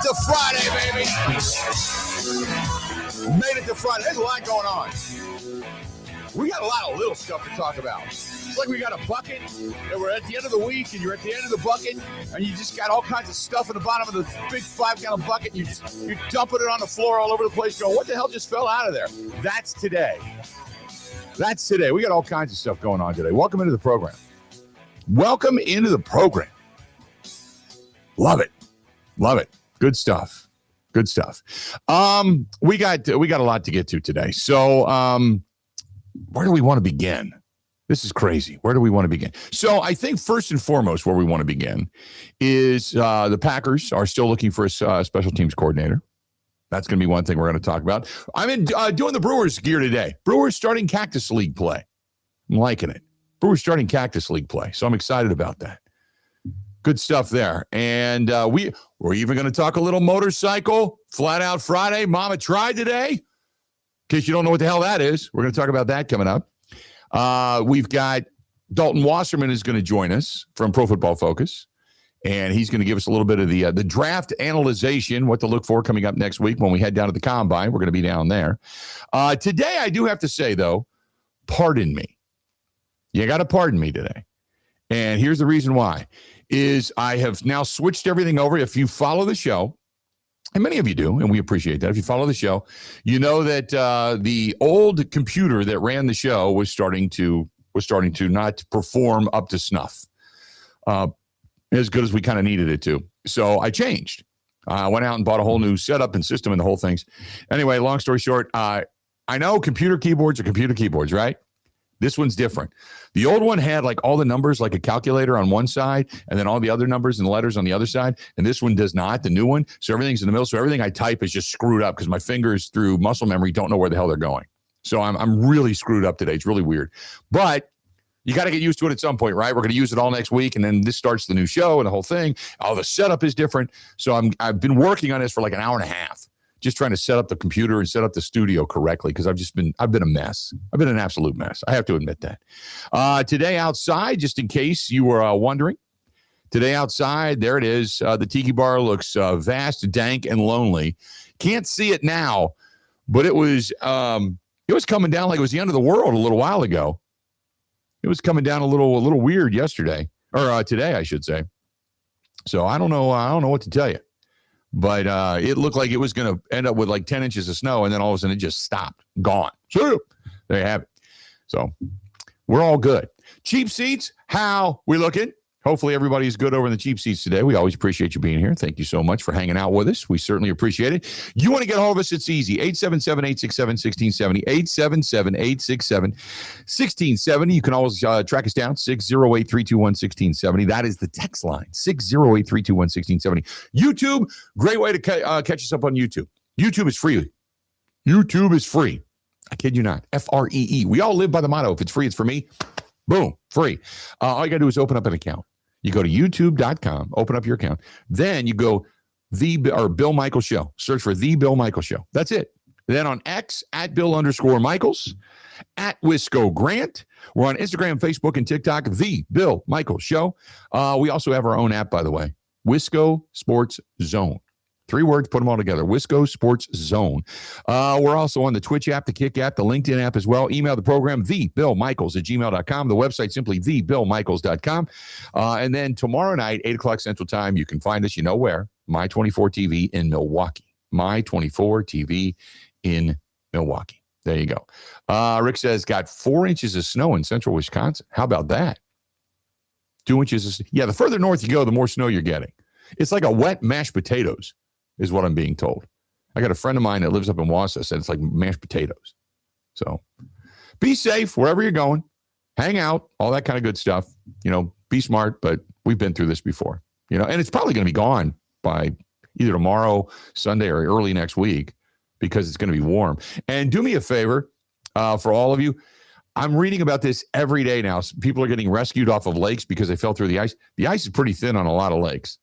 to Friday, baby. Made it to Friday. There's a lot going on. We got a lot of little stuff to talk about. It's like we got a bucket, and we're at the end of the week, and you're at the end of the bucket, and you just got all kinds of stuff in the bottom of the big 5-gallon bucket, and you're dumping it on the floor all over the place, going, what the hell just fell out of there? That's today. That's today. We got all kinds of stuff going on today. Welcome into the program. Welcome into the program. Love it. Love it. Good stuff. Good stuff. We got a lot to get to today. So where do we want to begin? This is crazy. Where do we want to begin? So I think first and foremost where we want to begin is the Packers are still looking for a special teams coordinator. That's going to be one thing we're going to talk about. I'm doing the Brewers gear today. Brewers starting Cactus League play. I'm liking it. Brewers starting Cactus League play. So I'm excited about that. Good stuff there. And we're even going to talk a little motorcycle. Flat Out Friday. Mama tried today. In case you don't know what the hell that is, we're going to talk about that coming up. We've got Dalton Wasserman is going to join us from Pro Football Focus. And he's going to give us a little bit of the draft analyzation, what to look for coming up next week when we head down to the Combine. We're going to be down there. Today, I do have to say, though, pardon me. You got to pardon me today. And here's the reason why, is I have now switched everything over. If you follow the show, and many of you do, and we appreciate that. If you follow the show, you know that the old computer that ran the show was starting to not perform up to snuff. As good as we kind of needed it to. So I changed. I went out and bought a whole new setup and system and the whole things. Anyway, long story short, I know computer keyboards are computer keyboards, right? This one's different. The old one had like all the numbers like a calculator on one side and then all the other numbers and letters on the other side. And this one does not, the new one. So everything's in the middle. So everything I type is just screwed up because my fingers through muscle memory don't know where the hell they're going. So I'm really screwed up today. It's really weird. But you got to get used to it at some point, right? We're going to use it all next week, and then this starts the new show and the whole thing. Oh, the setup is different. So I've been working on this for like an hour and a half, just trying to set up the computer and set up the studio correctly because I've been a mess. I've been an absolute mess. I have to admit that. Today outside, just in case you were wondering, today outside, there it is. The Tiki Bar looks vast, dank, and lonely. Can't see it now, but it was coming down like it was the end of the world a little while ago. It was coming down a little weird yesterday, or today, I should say. So I don't know what to tell you, but it looked like it was going to end up with like 10 inches of snow, and then all of a sudden it just stopped, gone. So there you have it. So we're all good. Cheap seats, how we looking? Hopefully everybody's good over in the cheap seats today. We always appreciate you being here. Thank you so much for hanging out with us. We certainly appreciate it. You want to get a hold of us, it's easy. 877-867-1670. 877-867-1670. You can always track us down, 608-321-1670. That is the text line, 608-321-1670. YouTube, great way to catch us up on YouTube. YouTube is free. YouTube is free. I kid you not. Free. We all live by the motto, if it's free, it's for me. Boom, free. All you got to do is open up an account. You go to youtube.com, open up your account. Then you go Bill Michaels Show. Search for The Bill Michaels Show. That's it. Then on X, at Bill_Michaels, at Wisco Grant. We're on Instagram, Facebook, and TikTok, The Bill Michaels Show. We also have our own app, by the way, Wisco Sports Zone. 3 words, put them all together. Wisco Sports Zone. We're also on the Twitch app, the Kick app, the LinkedIn app as well. Email the program, thebillmichaels@gmail.com. The website, simply thebillmichaels.com. And then tomorrow night, 8 o'clock Central Time, you can find us, you know where, My24 TV in Milwaukee. My24 TV in Milwaukee. There you go. Rick says, got 4 inches of snow in central Wisconsin. How about that? 2 inches. Yeah, the further north you go, the more snow you're getting. It's like a wet mashed potatoes. Is what I'm being told. I got a friend of mine that lives up in Wausau, said it's like mashed potatoes. So be safe wherever you're going. Hang out, all that kind of good stuff. You know, be smart, but we've been through this before. You know, and it's probably going to be gone by either tomorrow, Sunday, or early next week because it's going to be warm. And do me a favor, for all of you, I'm reading about this every day now. People are getting rescued off of lakes because they fell through the ice. The ice is pretty thin on a lot of lakes.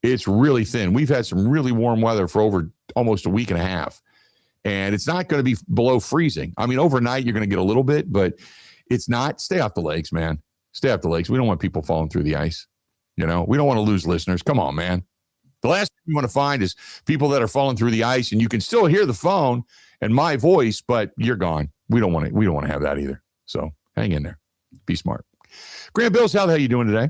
It's really thin. We've had some really warm weather for over almost a week and a half, and it's not going to be below freezing. I mean, overnight you're going to get a little bit, but it's not. Stay off the lakes, man. Stay off the lakes. We don't want people falling through the ice. You know, we don't want to lose listeners. Come on, man. The last thing you want to find is people that are falling through the ice, and you can still hear the phone and my voice, but you're gone. We don't want to have that either. So hang in there. Be smart. Grant Bills, how the hell are you doing today?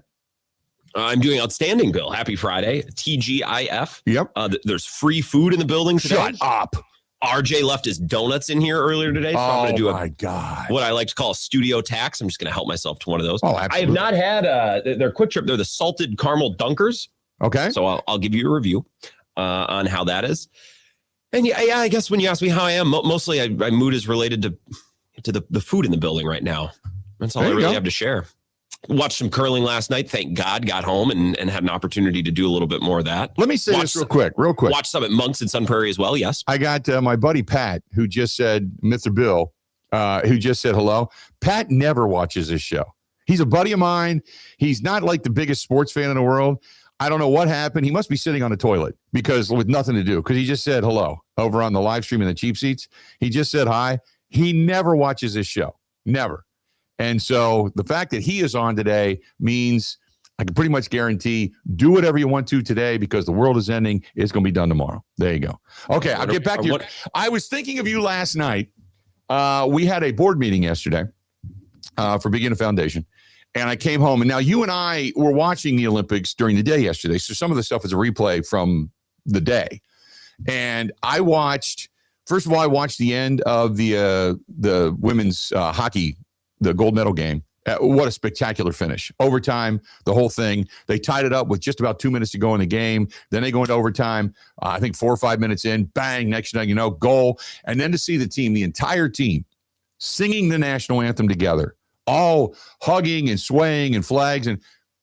I'm doing outstanding, Bill. Happy Friday. TGIF. Yep. There's free food in the building today. Shut up. RJ left his donuts in here earlier today. So I'm going to do what I like to call a studio tax. I'm just going to help myself to one of those. Oh, absolutely. I have not had their Quick Trip. They're the salted caramel dunkers. Okay. So I'll give you a review on how that is. And yeah, I guess when you ask me how I am, mostly my mood is related to the food in the building right now. That's all I really have to share. Watched some curling last night. Thank God, got home and had an opportunity to do a little bit more of that. Let me say this real quick. Watch some at Monks and Sun Prairie as well. Yes. I got my buddy Pat, who just said, Mr. Bill, who just said hello. Pat never watches this show. He's a buddy of mine. He's not like the biggest sports fan in the world. I don't know what happened. He must be sitting on the toilet with nothing to do, because he just said hello over on the live stream in the cheap seats. He just said hi. He never watches this show. Never. And so the fact that he is on today means I can pretty much guarantee do whatever you want to today, because the world is ending. It's going to be done tomorrow. There you go. Okay, I'll get back to you. I was thinking of you last night. We had a board meeting yesterday for Beginner Foundation. And I came home, and now you and I were watching the Olympics during the day yesterday. So some of the stuff is a replay from the day. And I watched the end of the women's hockey, the gold medal game. What a spectacular finish. Overtime, the whole thing. They tied it up with just about 2 minutes to go in the game. Then they go into overtime, I think 4 or 5 minutes in, bang, next thing you know, goal. And then to see the entire team, singing the national anthem together, all hugging and swaying and flags. And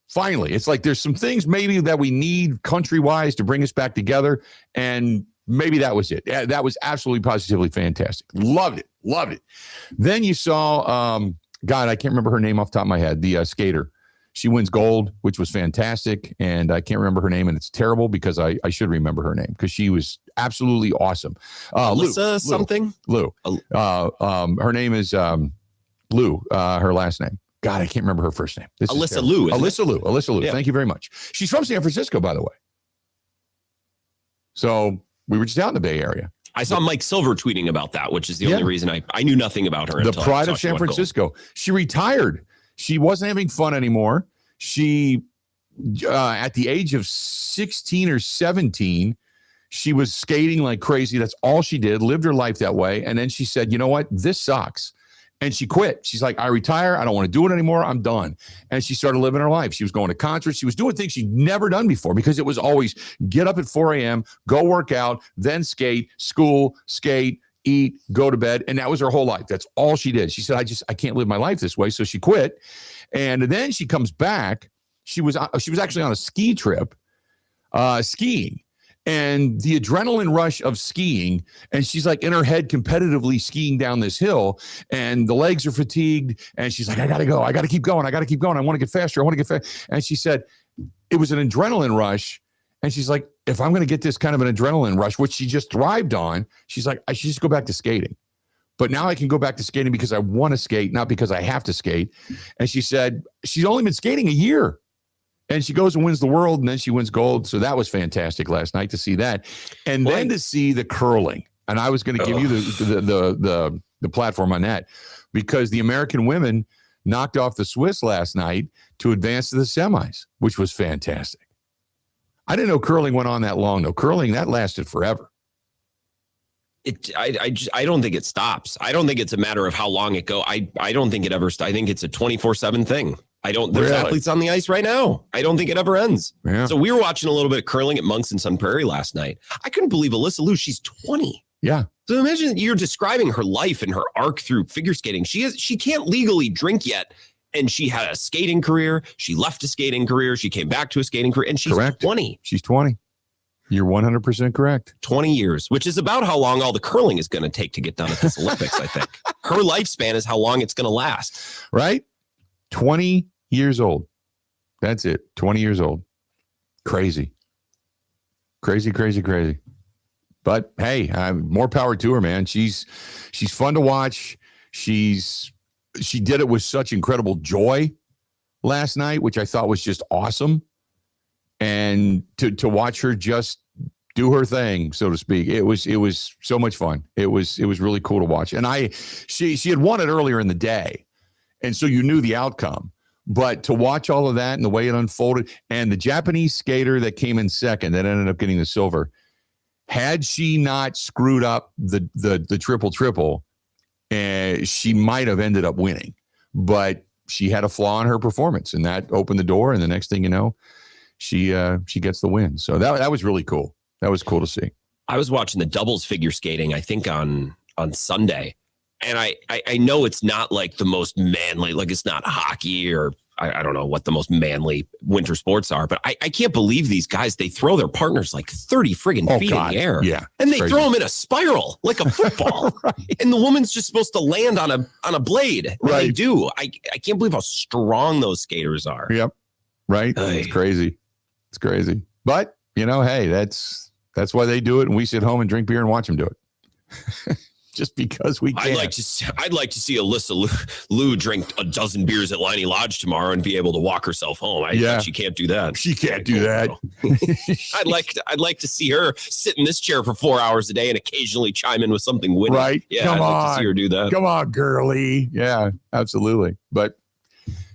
finally, it's like there's some things maybe that we need country-wise to bring us back together. And maybe that was it. That was absolutely positively fantastic. Loved it. Then you saw, God, I can't remember her name off the top of my head, the skater. She wins gold, which was fantastic. And I can't remember her name, and it's terrible because I should remember her name, because she was absolutely awesome. Lou. Her name is Lou, her last name. God, I can't remember her first name. Alyssa Lou. Alyssa Lou. Yeah. Thank you very much. She's from San Francisco, by the way. So we were just out in the Bay Area. I saw Mike Silver tweeting about that, which is the only reason I knew nothing about her. The pride of San Francisco. She retired. She wasn't having fun anymore. She, at the age of 16 or 17, she was skating like crazy. That's all she did, lived her life that way. And then she said, you know what? This sucks. And she quit. She's like, I retire. I don't want to do it anymore. I'm done. And she started living her life. She was going to concerts. She was doing things she'd never done before, because it was always get up at 4 a.m., go work out, then skate, school, skate, eat, go to bed. And that was her whole life. That's all she did. She said, I can't live my life this way. So she quit. And then she comes back. She was actually on a ski trip, skiing. And the adrenaline rush of skiing, and she's like in her head competitively skiing down this hill, and the legs are fatigued, and she's like, I got to go. I got to keep going. I want to get faster. And she said it was an adrenaline rush. And she's like, if I'm going to get this kind of an adrenaline rush, which she just thrived on, she's like, I should just go back to skating. But now I can go back to skating because I want to skate, not because I have to skate. And she said she's only been skating a year. And she goes and wins the world, and then she wins gold. So that was fantastic last night to see that. And then to see the curling. And I was going to give you the platform on that, because the American women knocked off the Swiss last night to advance to the semis, which was fantastic. I didn't know curling went on that long, though. Curling, that lasted forever. I don't think it stops. I don't think it's a matter of how long it go. I don't think it ever stops. I think it's a 24/7 thing. There's athletes on the ice right now. I don't think it ever ends. Yeah. So we were watching a little bit of curling at Monks and Sun Prairie last night. I couldn't believe Alyssa Lou, she's 20. Yeah. So imagine you're describing her life and her arc through figure skating. She can't legally drink yet. And she had a skating career. She left a skating career. She came back to a skating career, and she's 20. She's 20. You're 100% correct. 20 years, which is about how long all the curling is going to take to get done at this Olympics, I think. Her lifespan is how long it's going to last. Right? 20 years old. That's it. 20 years old. Crazy. But hey, more power to her, man. She's fun to watch. She did it with such incredible joy last night, which I thought was just awesome. and to watch her just do her thing, so to speak. It was so much fun. It was really cool to watch. And she had won it earlier in the day, and so you knew the outcome. But to watch all of that and the way it unfolded, and the Japanese skater that came in second that ended up getting the silver, had she not screwed up the triple, she might have ended up winning. But she had a flaw in her performance, and that opened the door. And the next thing you know, she gets the win. So that was really cool. That was cool to see. I was watching the doubles figure skating, I think on Sunday. And I know it's not like the most manly, like it's not hockey or I don't know what the most manly winter sports are, but I can't believe these guys, they throw their partners like 30 friggin' feet in the air. Yeah. And they throw them in a spiral like a football. Right. And the woman's just supposed to land on a blade. And right. They do. I can't believe how strong those skaters are. Yep. Right. It's crazy. It's crazy. But, hey, that's why they do it. And we sit home and drink beer and watch them do it. Just because we can. I'd like to see Alyssa Liu drink a dozen beers at Liney Lodge tomorrow and be able to walk herself home. She can't do that. She can't do that. I'd like to see her sit in this chair for 4 hours a day and occasionally chime in with something witty. Right? Yeah, I'd like to see her do that. Come on, girly. Yeah, absolutely. But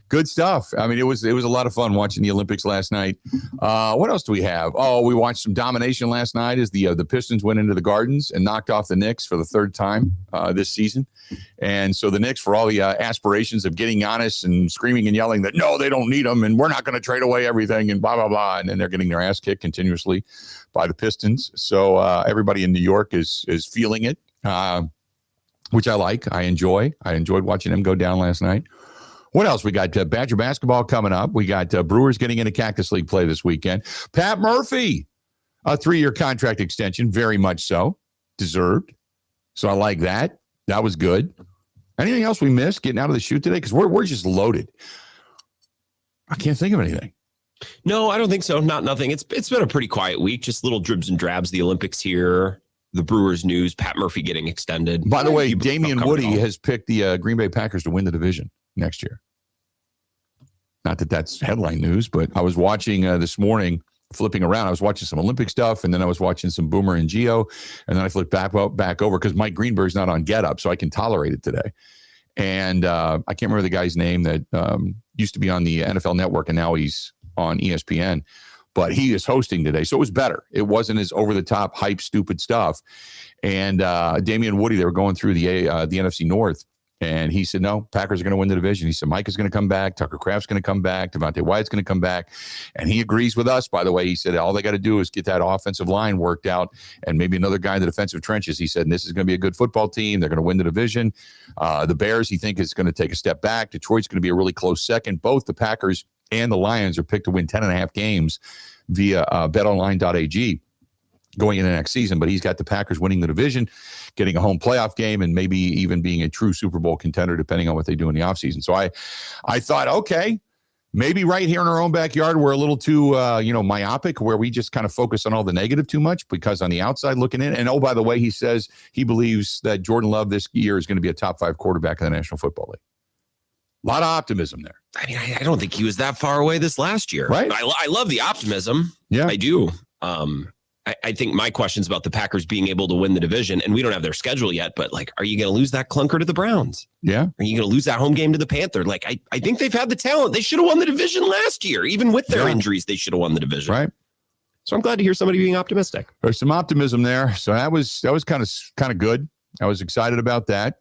good stuff. I mean, it was a lot of fun watching the Olympics last night. What else do we have? Oh, we watched some domination last night as the Pistons went into the Gardens and knocked off the Knicks for the third time this season. And so the Knicks, for all the aspirations of getting Giannis and screaming and yelling that, no, they don't need him and we're not going to trade away everything and blah, blah, blah. And then they're getting their ass kicked continuously by the Pistons. So everybody in New York is feeling it, which I like. I enjoyed watching them go down last night. What else? We got Badger basketball coming up. We got Brewers getting into Cactus League play this weekend. Pat Murphy, a 3-year contract extension, very much so. Deserved. So I like that. That was good. Anything else we missed getting out of the shoot today? Because we're just loaded. I can't think of anything. No, I don't think so. Nothing. It's been a pretty quiet week. Just little dribs and drabs. The Olympics here. The Brewers news. Pat Murphy getting extended. By the way, Damian Woody has picked the Green Bay Packers to win the division next year. Not that that's headline news, but I was watching this morning, flipping around. I was watching some Olympic stuff, and then I was watching some Boomer and Geo, and then I flipped back over because Mike Greenberg's not on Get Up, so I can tolerate it today. And I can't remember the guy's name that used to be on the NFL Network, and now he's on ESPN. But he is hosting today, so it was better. It wasn't as over-the-top, hype, stupid stuff. And Damian Woody, they were going through the NFC North. And he said, no, Packers are going to win the division. He said, Mike is going to come back. Tucker Kraft's going to come back. Devontae Wyatt's going to come back. And he agrees with us, by the way. He said, all they got to do is get that offensive line worked out and maybe another guy in the defensive trenches. He said, and this is going to be a good football team. They're going to win the division. The Bears, he thinks, is going to take a step back. Detroit's going to be a really close second. Both the Packers and the Lions are picked to win 10.5 games via betonline.ag. going into next season, but he's got the Packers winning the division, getting a home playoff game, and maybe even being a true Super Bowl contender, depending on what they do in the offseason. So I thought, okay, maybe right here in our own backyard, we're a little too, myopic, where we just kind of focus on all the negative too much, because on the outside looking in, and oh, by the way, he says he believes that Jordan Love this year is going to be a top 5 quarterback in the National Football League. A lot of optimism there. I mean, I don't think he was that far away this last year. Right. I love the optimism. Yeah, I do. I think my question's about the Packers being able to win the division, and we don't have their schedule yet, but like, are you going to lose that clunker to the Browns? Yeah. Are you going to lose that home game to the Panther? Like, I think they've had the talent. They should have won the division last year. Even with their injuries, they should have won the division. Right. So I'm glad to hear somebody being optimistic. There's some optimism there. So that was kind of good. I was excited about that.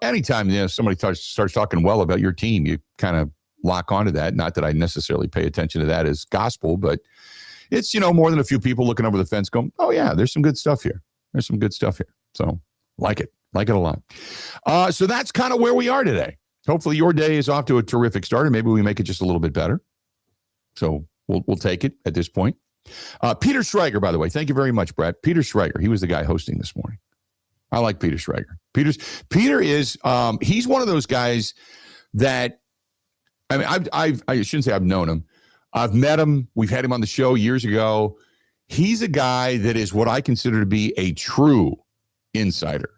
Anytime somebody starts talking well about your team, you kind of lock onto that. Not that I necessarily pay attention to that as gospel, but it's, more than a few people looking over the fence going, oh, yeah, there's some good stuff here. There's some good stuff here. So like it a lot. So that's kind of where we are today. Hopefully your day is off to a terrific start, and maybe we make it just a little bit better. So we'll take it at this point. Peter Schrager, by the way, thank you very much, Brett. Peter Schrager, he was the guy hosting this morning. I like Peter Schrager. Peter is he's one of those guys that, I mean, I shouldn't say I've known him. I've met him. We've had him on the show years ago. He's a guy that is what I consider to be a true insider.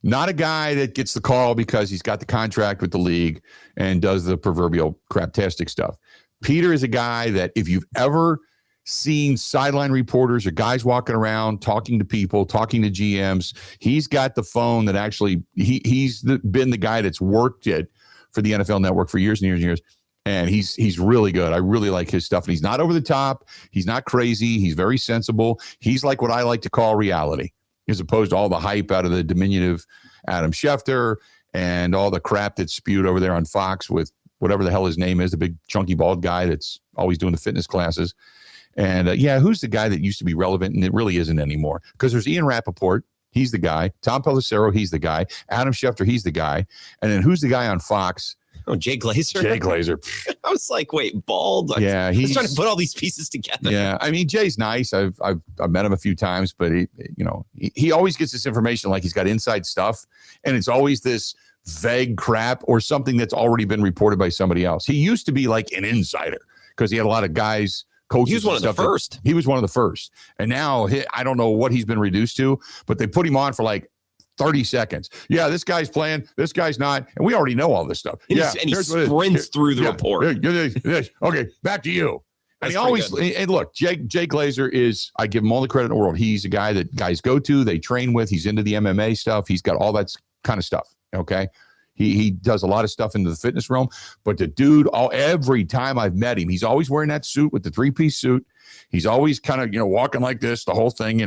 Not a guy that gets the call because he's got the contract with the league and does the proverbial craptastic stuff. Peter is a guy that if you've ever seen sideline reporters or guys walking around talking to people, talking to GMs, he's got the phone that actually he's been the guy that's worked it for the NFL Network for years and years and years. And he's really good. I really like his stuff. And he's not over the top. He's not crazy. He's very sensible. He's like what I like to call reality, as opposed to all the hype out of the diminutive Adam Schefter and all the crap that's spewed over there on Fox with whatever the hell his name is, the big chunky bald guy that's always doing the fitness classes. And who's the guy that used to be relevant and it really isn't anymore? Because there's Ian Rappaport. He's the guy. Tom Pelissero, he's the guy. Adam Schefter, he's the guy. And then who's the guy on Fox? Oh, Jay Glazer. Jay Glazer. I was like, wait, bald? Yeah, he's trying to put all these pieces together. Yeah, I mean, Jay's nice. I've met him a few times, but he always gets this information like he's got inside stuff, and it's always this vague crap or something that's already been reported by somebody else. He used to be like an insider because he had a lot of guys. Coaches he was one of the first. He was one of the first. And now I don't know what he's been reduced to, but they put him on for like 30 seconds. Yeah, this guy's playing. This guy's not. And we already know all this stuff. And he sprints through the report. Okay, back to you. And he always, and look, Jay Glazer is, I give him all the credit in the world. He's a guy that guys go to, they train with. He's into the MMA stuff. He's got all that kind of stuff. Okay. He does a lot of stuff into the fitness realm, but the dude, every time I've met him, he's always wearing that suit with the 3-piece suit. He's always kind of, walking like this, the whole thing,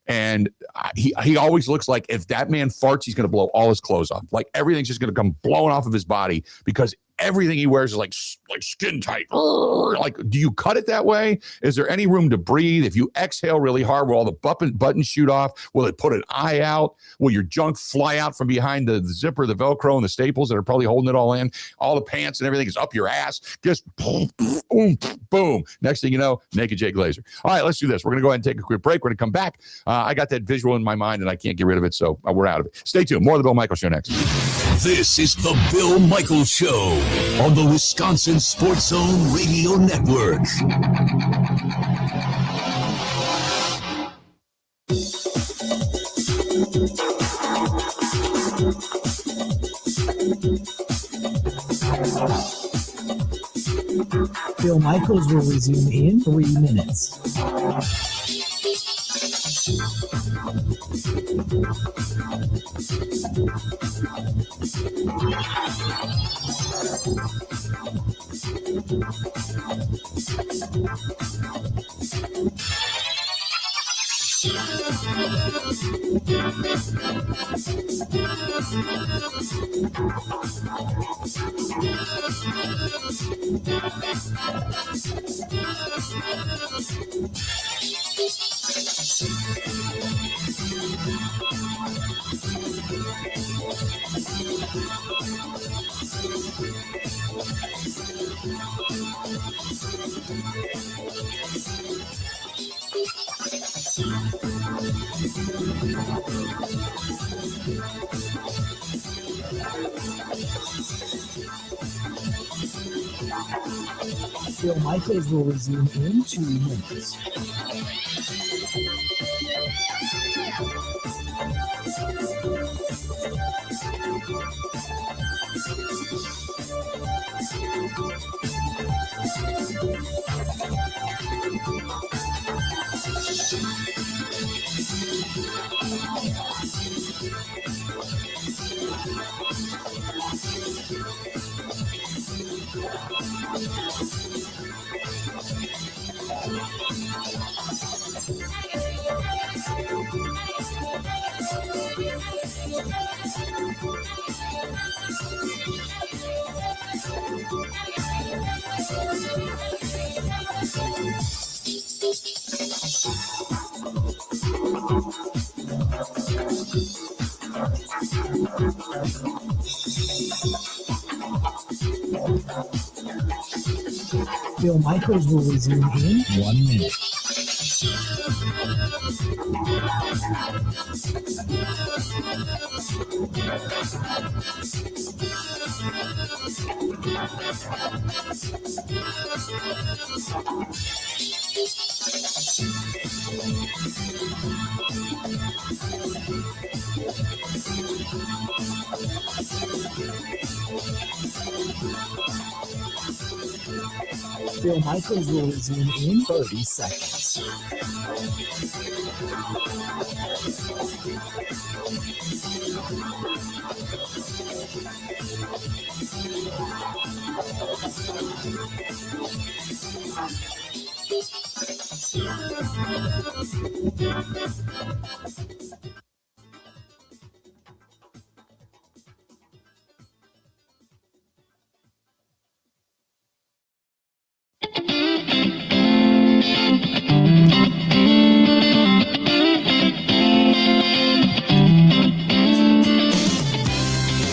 and he always looks like if that man farts, he's going to blow all his clothes off. Like everything's just going to come blowing off of his body because everything he wears is like skin tight. Like, do you cut it that way? Is there any room to breathe? If you exhale really hard, will all the buttons shoot off? Will it put an eye out? Will your junk fly out from behind the zipper, the Velcro, and the staples that are probably holding it all in? All the pants and everything is up your ass. Just boom, boom, boom. Next thing you know, naked Jay Glazer. All right, let's do this. We're going to go ahead and take a quick break. We're going to come back. I got that visual in my mind, and I can't get rid of it, so we're out of it. Stay tuned. More of the Bill Michaels Show next. This is the Bill Michaels Show on the Wisconsin Sports Zone Radio Network. Bill Michaels will resume in 3 minutes. Bill Michaels will resume in 2 minutes. Bill Michaels will resume in 1 minute. Bill Michaels will resume in 30 seconds.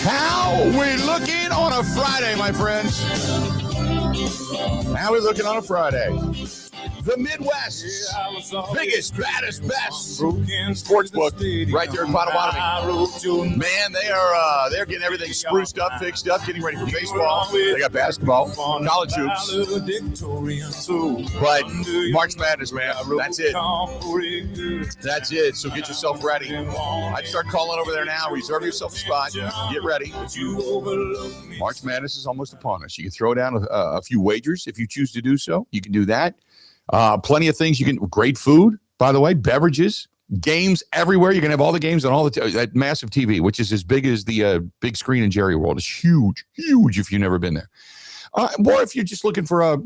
How we looking on a Friday, my friends? How we looking on a Friday? The Midwest's biggest, baddest, best sportsbook right there in Potawatomi. Man, they're getting everything spruced up, fixed up, getting ready for baseball. They got basketball, college hoops. But March Madness, man, that's it. That's it. So get yourself ready. I'd start calling over there now. Reserve yourself a spot. Get ready. March Madness is almost upon us. You can throw down a few wagers if you choose to do so. You can do that. Plenty of things. You can great food, by the way, beverages, games everywhere. You can have all the games on all that massive TV, which is as big as the big screen in Jerry World. It's huge if you've never been there. Or if you're just looking for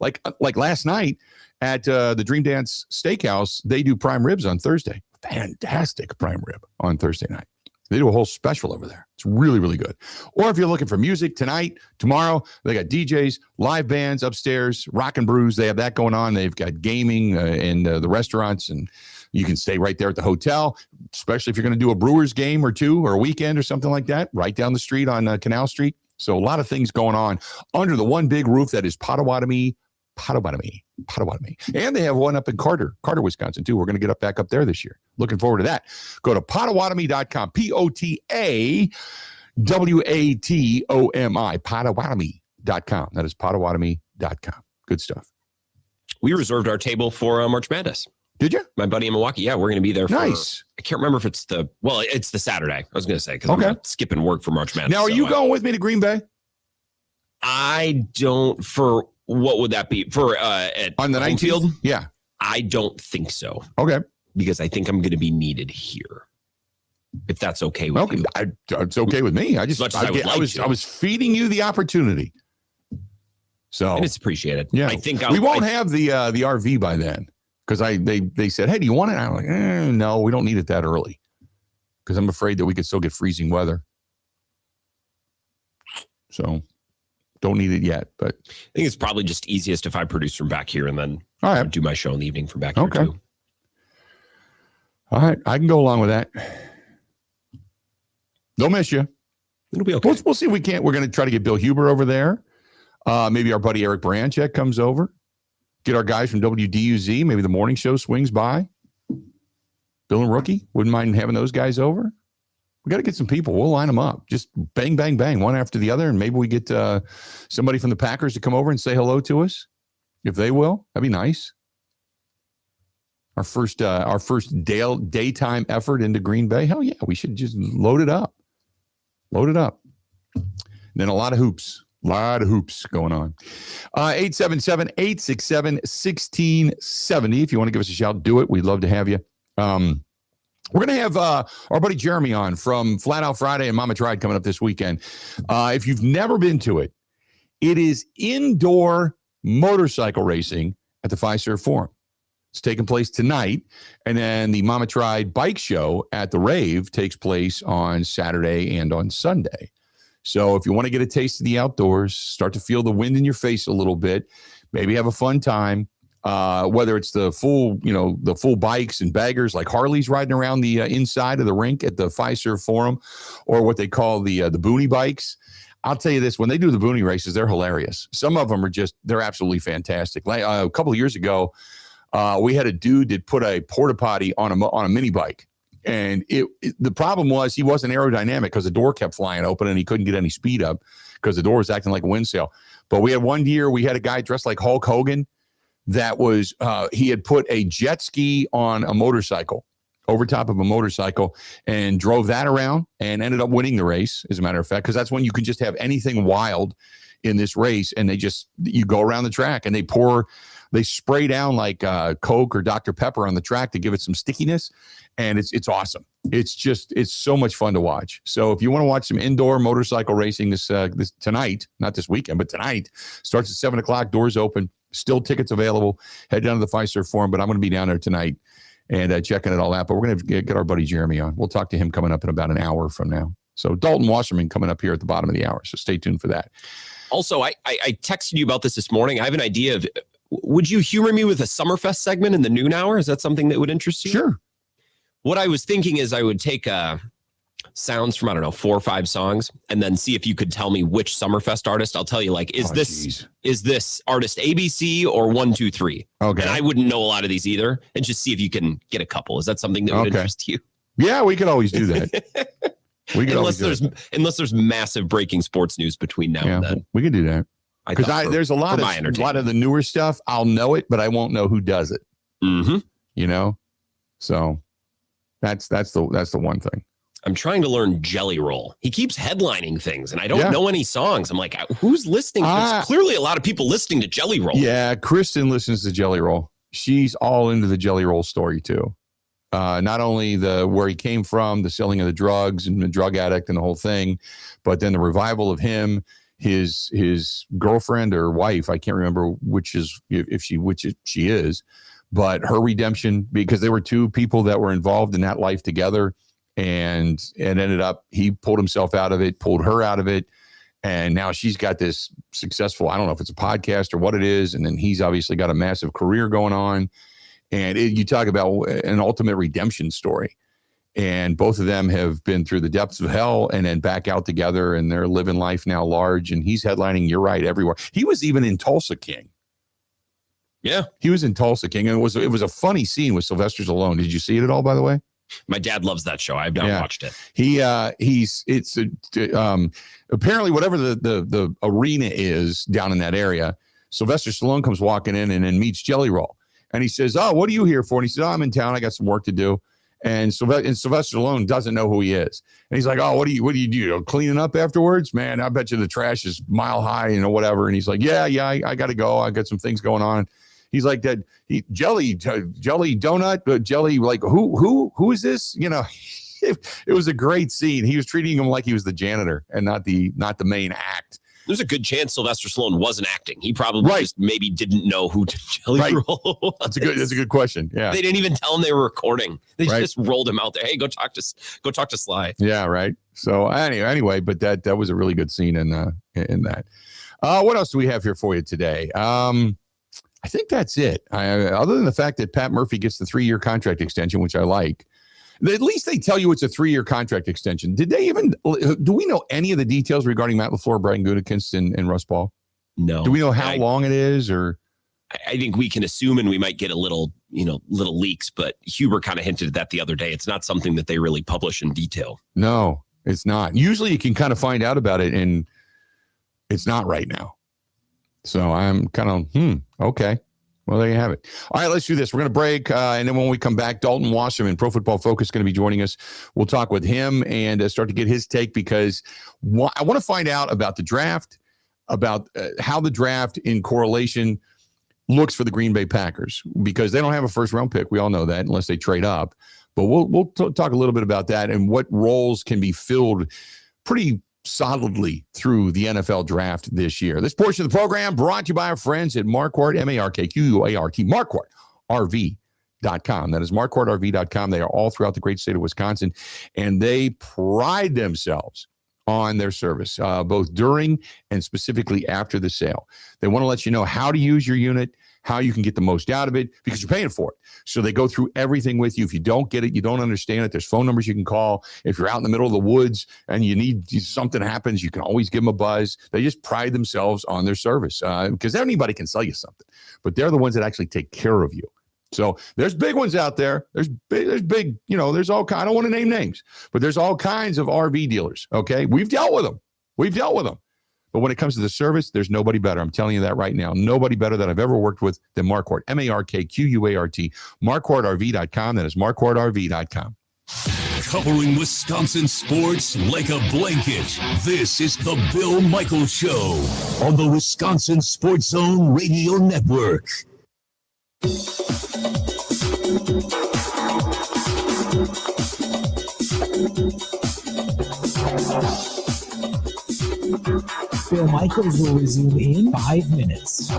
like last night at the Dream Dance Steakhouse, they do prime ribs on Thursday. Fantastic prime rib on Thursday night. They do a whole special over there. It's really, really good. Or if you're looking for music tonight, tomorrow, they got DJs, live bands upstairs, Rock and Brews. They have that going on. They've got gaming in the restaurants, and you can stay right there at the hotel, especially if you're going to do a Brewers game or two or a weekend or something like that, right down the street on Canal Street. So a lot of things going on under the one big roof that is Potawatomi. And they have one up in Carter, Wisconsin, too. We're going to get back up there this year. Looking forward to that. Go to Potawatomi.com, Potawatomi, Potawatomi.com. That is Potawatomi.com. Good stuff. We reserved our table for March Madness. Did you? My buddy in Milwaukee. Yeah, we're going to be there. Nice. I can't remember if it's it's the Saturday. I was going to say, because I'm not skipping work for March Madness. Now, are you going with me to Green Bay? I don't, what would that be? For on the 19th field? Yeah. I don't think so. Okay. Because I think I'm going to be needed here. If that's okay with you. It's okay with me. I was feeding you the opportunity. So and it's appreciated. Yeah. I think we won't have the RV by then, because they said, hey, do you want it? I'm like, no, we don't need it that early, because I'm afraid that we could still get freezing weather. So don't need it yet, but I think it's probably just easiest if I produce from back here and then do my show in the evening from back here too. All right, I can go along with that. Don't miss you. It'll be okay. We'll see if we can't. We're going to try to get Bill Huber over there. Maybe our buddy Eric Branchek comes over. Get our guys from WDUZ. Maybe the morning show swings by. Bill and Rookie. Wouldn't mind having those guys over. We got to get some people. We'll line them up. Just bang, bang, bang, one after the other. And maybe we get somebody from the Packers to come over and say hello to us. If they will, that'd be nice. Our first daytime effort into Green Bay. Hell yeah, we should just load it up. Load it up. And then a lot of hoops going on. 877-867-1670. If you want to give us a shout, do it. We'd love to have you. We're going to have our buddy Jeremy on from Flat Out Friday and Mama Tried coming up this weekend. If you've never been to it, it is indoor motorcycle racing at the Fiserv Forum. It's taking place tonight. And then the Mama Tried bike show at the Rave takes place on Saturday and on Sunday. So if you want to get a taste of the outdoors, start to feel the wind in your face a little bit, maybe have a fun time. Whether it's the full bikes and baggers like Harley's riding around the inside of the rink at the Fiserv Forum, or what they call the Boonie bikes. I'll tell you this, when they do the Boonie races, they're hilarious. Some of them they're absolutely fantastic. Like a couple of years ago, we had a dude that put a porta potty on a mini bike. And the problem was he wasn't aerodynamic because the door kept flying open and he couldn't get any speed up because the door was acting like a wind sail. But we had one year, we had a guy dressed like Hulk Hogan that was he had put a jet ski on a motorcycle, over top of a motorcycle, and drove that around and ended up winning the race, as a matter of fact, because that's when you can just have anything wild in this race, and you go around the track and they spray down like Coke or Dr. Pepper on the track to give it some stickiness, and it's awesome. It's so much fun to watch. So if you want to watch some indoor motorcycle racing this tonight, not this weekend, but tonight, starts at 7:00, doors open, still tickets available. Head down to the Fiserv Forum, but I'm going to be down there tonight and checking it all out. But we're going to get our buddy Jeremy on. We'll talk to him coming up in about an hour from now. So Dalton Wasserman coming up here at the bottom of the hour. So stay tuned for that. Also, I texted you about this morning. I have an idea of, would you humor me with a Summerfest segment in the noon hour? Is that something that would interest you? Sure. What I was thinking is I would take sounds from, I don't know, 4 or 5 songs, and then see if you could tell me which Summerfest artist. I'll tell you, like, is this artist ABC or 1, 2, 3? Okay. And I wouldn't know a lot of these either, and just see if you can get a couple. Is that something that would interest you? Yeah, we could always do that. Unless there's massive breaking sports news between now and then. We can do that. Because there's a lot of the newer stuff. I'll know it, but I won't know who does it. Mm-hmm. You know? So that's the one thing. I'm trying to learn Jelly Roll. He keeps headlining things, and I don't know any songs. I'm like, who's listening? There's clearly a lot of people listening to Jelly Roll. Yeah, Kristen listens to Jelly Roll. She's all into the Jelly Roll story too. Not only where he came from, the selling of the drugs and the drug addict and the whole thing, but then the revival of him, his girlfriend or wife, I can't remember which she is, but her redemption, because there were 2 people that were involved in that life together, and it ended up he pulled himself out of it, pulled her out of it, and now she's got this successful, I don't know if it's a podcast or what it is, and then he's obviously got a massive career going on. And you talk about an ultimate redemption story. And both of them have been through the depths of hell and then back out together, and they're living life now large. And he's headlining, you're right, everywhere. He was even in Tulsa King. Yeah. He was in Tulsa King. And it was a funny scene with Sylvester Stallone. Did you see it at all, by the way? My dad loves that show. I've not watched it. Apparently whatever the arena is down in that area, Sylvester Stallone comes walking in and then meets Jelly Roll. And he says, "Oh, what are you here for?" And he says, "Oh, I'm in town. I got some work to do." And Sylvester Stallone doesn't know who he is. And he's like, "Oh, what do you do? Cleaning up afterwards? Man, I bet you the trash is mile high, whatever." And he's like, Yeah, I got to go. I got some things going on. He's like, jelly donut, jelly, like who is this? It was a great scene. He was treating him like he was the janitor and not the main act. There's a good chance Sylvester Stallone wasn't acting. He probably just maybe didn't know who Jelly Roll was. That's a good question. Yeah. They didn't even tell him they were recording. They just rolled him out there. Hey, go talk to Sly. Yeah, right. So anyway, but that was a really good scene in that. What else do we have here for you today? I think that's it. Other than the fact that Pat Murphy gets the 3-year contract extension, which I like. At least they tell you it's a 3-year contract extension. Do we know any of the details regarding Matt LaFleur, Brian Gutekunst, and Russ Ball? No. Do we know how long it is, or? I think we can assume, and we might get a little leaks, but Huber kind of hinted at that the other day. It's not something that they really publish in detail. No, it's not. Usually you can kind of find out about it, and it's not right now. So I'm kind of, okay. Well, there you have it. All right, let's do this. We're going to break, and then when we come back, Dalton Wasserman, Pro Football Focus, is going to be joining us. We'll talk with him and start to get his take, because I want to find out about the draft, about how the draft in correlation looks for the Green Bay Packers, because they don't have a first-round pick. We all know that, unless they trade up. But we'll talk a little bit about that and what roles can be filled pretty solidly through the NFL draft this year. This portion of the program brought to you by our friends at Marquardt, MARKQUART, MarquardtRV.com. That is MarquardtRV.com. They are all throughout the great state of Wisconsin, and they pride themselves on their service, both during and specifically after the sale. They want to let you know how to use your unit, how you can get the most out of it, because you're paying for it. So they go through everything with you. If you don't get it, you don't understand it, there's phone numbers you can call. If you're out in the middle of the woods and you need something happens, you can always give them a buzz. They just pride themselves on their service, because anybody can sell you something, but they're the ones that actually take care of you. So there's big ones out there. There's big, there's all kinds. I don't want to name names, but there's all kinds of RV dealers. Okay. We've dealt with them. But when it comes to the service, there's nobody better. I'm telling you that right now. Nobody better that I've ever worked with than Marquardt. MARKQUART. MarquardtRV.com. That is MarquardtRV.com. Covering Wisconsin sports like a blanket. This is the Bill Michaels Show on the Wisconsin Sports Zone Radio Network. Bill Michaels will resume in 5 minutes.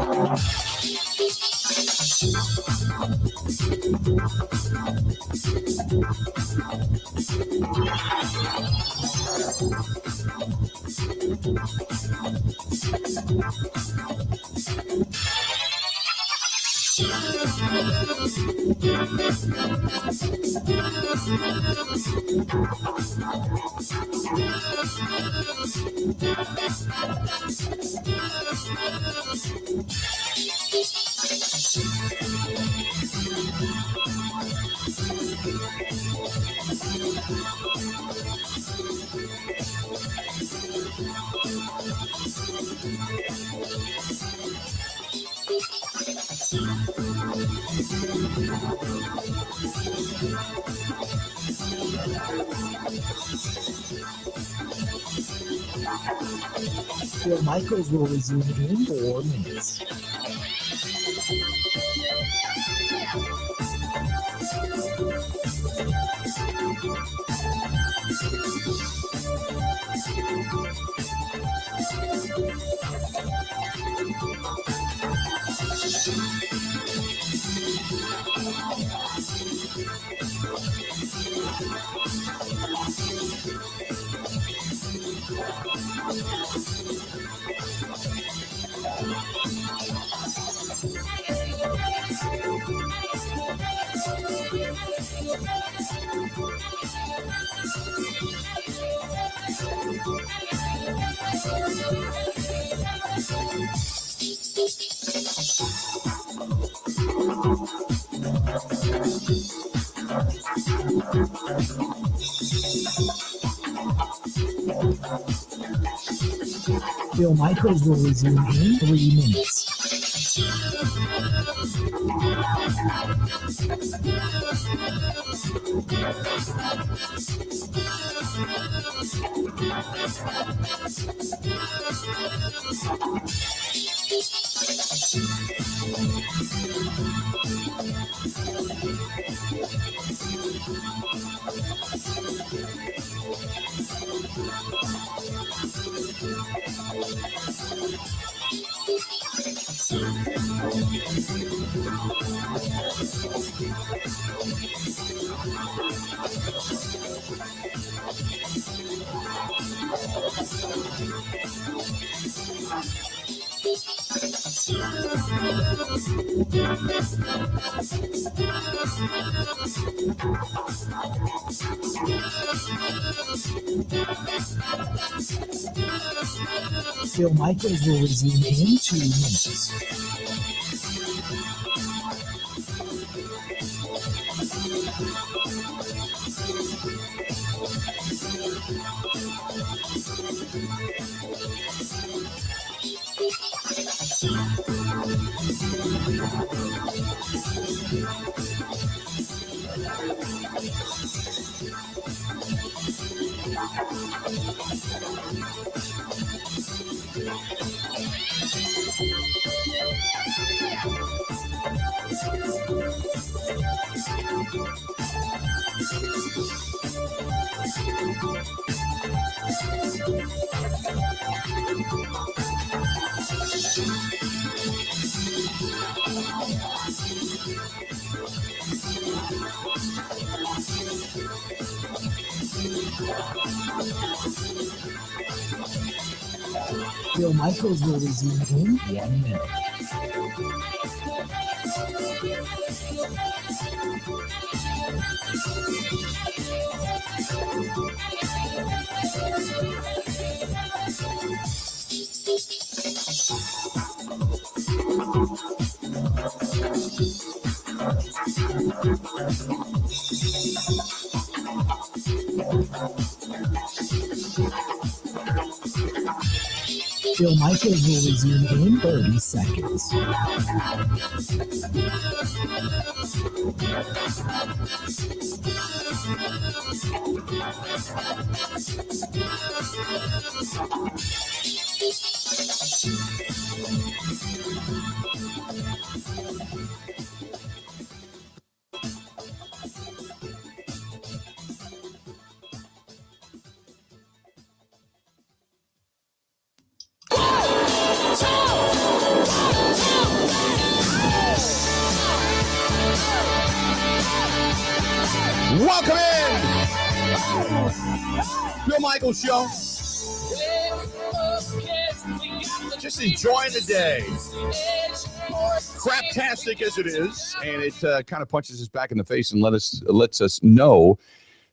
Bill Michaels will resume in 4 minutes. Bill Michaels will resume in 3 minutes. Bill Michaels will resume in 2 minutes. Bill Michaels will resume in 1 minute. Bill Michaels will resume in 30 seconds. Welcome in. Bill Michaels Show. Just enjoying the day. Craptastic as it is. And it kind of punches us back in the face and lets us know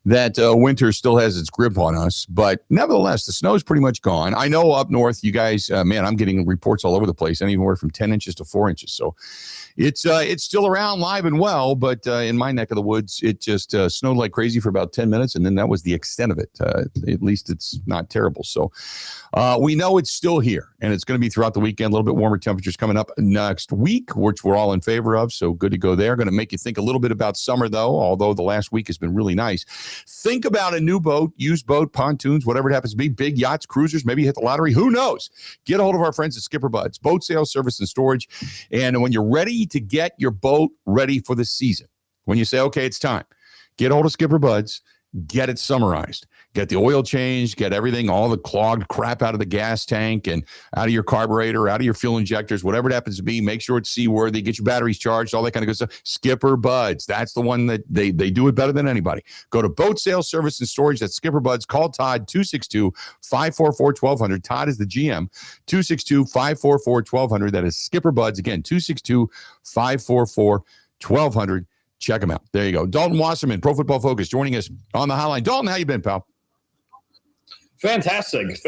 that winter still has its grip on us. But nevertheless, the snow is pretty much gone. I know up north, you guys, man, I'm getting reports all over the place, anywhere from 10 inches to 4 inches. So it's still around live and well, but in my neck of the woods, it just snowed like crazy for about 10 minutes, and then that was the extent of it. At least it's not terrible. So we know it's still here, and it's going to be throughout the weekend. A little bit warmer temperatures coming up next week, which we're all in favor of, so good to go there. Going to make you think a little bit about summer, though, although the last week has been really nice. Think about a new boat, used boat, pontoons, whatever it happens to be, big yachts, cruisers, maybe you hit the lottery. Who knows? Get a hold of our friends at Skipper Buds, boat sales, service, and storage. And when you're ready to get your boat ready for the season, when you say, okay, it's time, get a hold of Skipper Buds, get it summarized, get the oil changed, get everything, all the clogged crap out of the gas tank and out of your carburetor, out of your fuel injectors, whatever it happens to be. Make sure it's seaworthy, get your batteries charged, all that kind of good stuff. Skipper Buds, that's the one that they do it better than anybody. Go to boat sales, service, and storage. That's Skipper Buds. Call Todd, 262-544-1200. Todd is the GM, 262-544-1200. That is Skipper Buds. Again, 262-544-1200. Check them out. There you go. Dalton Wasserman, Pro Football Focus, joining us on the hotline. Dalton, how you been, pal? Fantastic. How's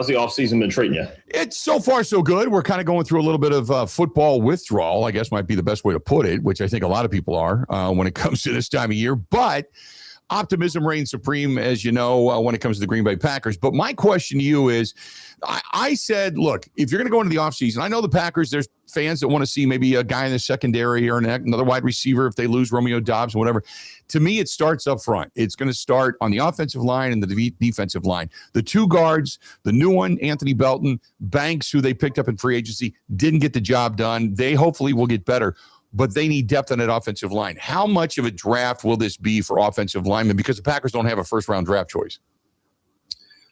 the offseason been treating you? It's so far so good. We're kind of going through a little bit of football withdrawal, I guess might be the best way to put it, which I think a lot of people are when it comes to this time of year. But optimism reigns supreme, as you know, when it comes to the Green Bay Packers. But my question to you is, I said, look, if you're going to go into the offseason, I know the Packers, there's fans that want to see maybe a guy in the secondary or another wide receiver if they lose Romeo Doubs or whatever. To me, it starts up front. It's going to start on the offensive line and the defensive line. The two guards, the new one, Anthony Belton, Banks, who they picked up in free agency, didn't get the job done. They hopefully will get better, but they need depth on that offensive line. How much of a draft will this be for offensive linemen? Because the Packers don't have a first-round draft choice.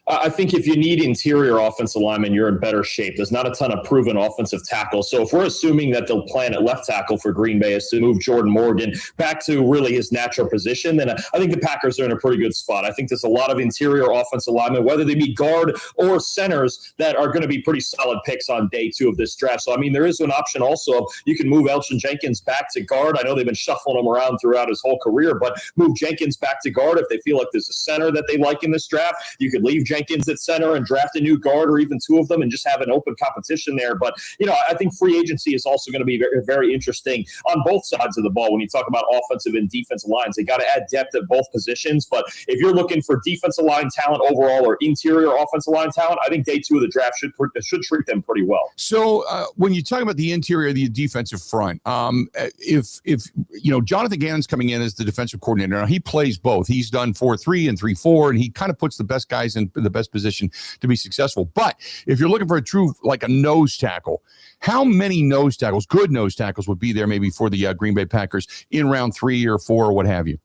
I think if you need interior offensive linemen, you're in better shape. There's not a ton of proven offensive tackles. So if we're assuming that they'll plan at left tackle for Green Bay is to move Jordan Morgan back to really his natural position, then I think the Packers are in a pretty good spot. I think there's a lot of interior offensive linemen, whether they be guard or centers, that are going to be pretty solid picks on day 2 of this draft. So, I mean, there is an option also. You can move Elgin Jenkins back to guard. I know they've been shuffling him around throughout his whole career, but move Jenkins back to guard if they feel like there's a center that they like in this draft. You could leave Jenkins at center and draft a new guard or even 2 of them and just have an open competition there. But, you know, I think free agency is also going to be very, very interesting on both sides of the ball. When you talk about offensive and defensive lines, they got to add depth at both positions. But if you're looking for defensive line talent overall or interior offensive line talent, I think day 2 of the draft should treat them pretty well. So when you talk about the interior, the defensive front, if you know, Jonathan Gannon's coming in as the defensive coordinator, now he plays both. He's done 4-3 and 3-4, and he kind of puts the best guys in the best position to be successful. But if you're looking for a true, like a nose tackle, how many nose tackles, good nose tackles, would be there maybe for the Green Bay Packers in round 3 or 4 or what have you?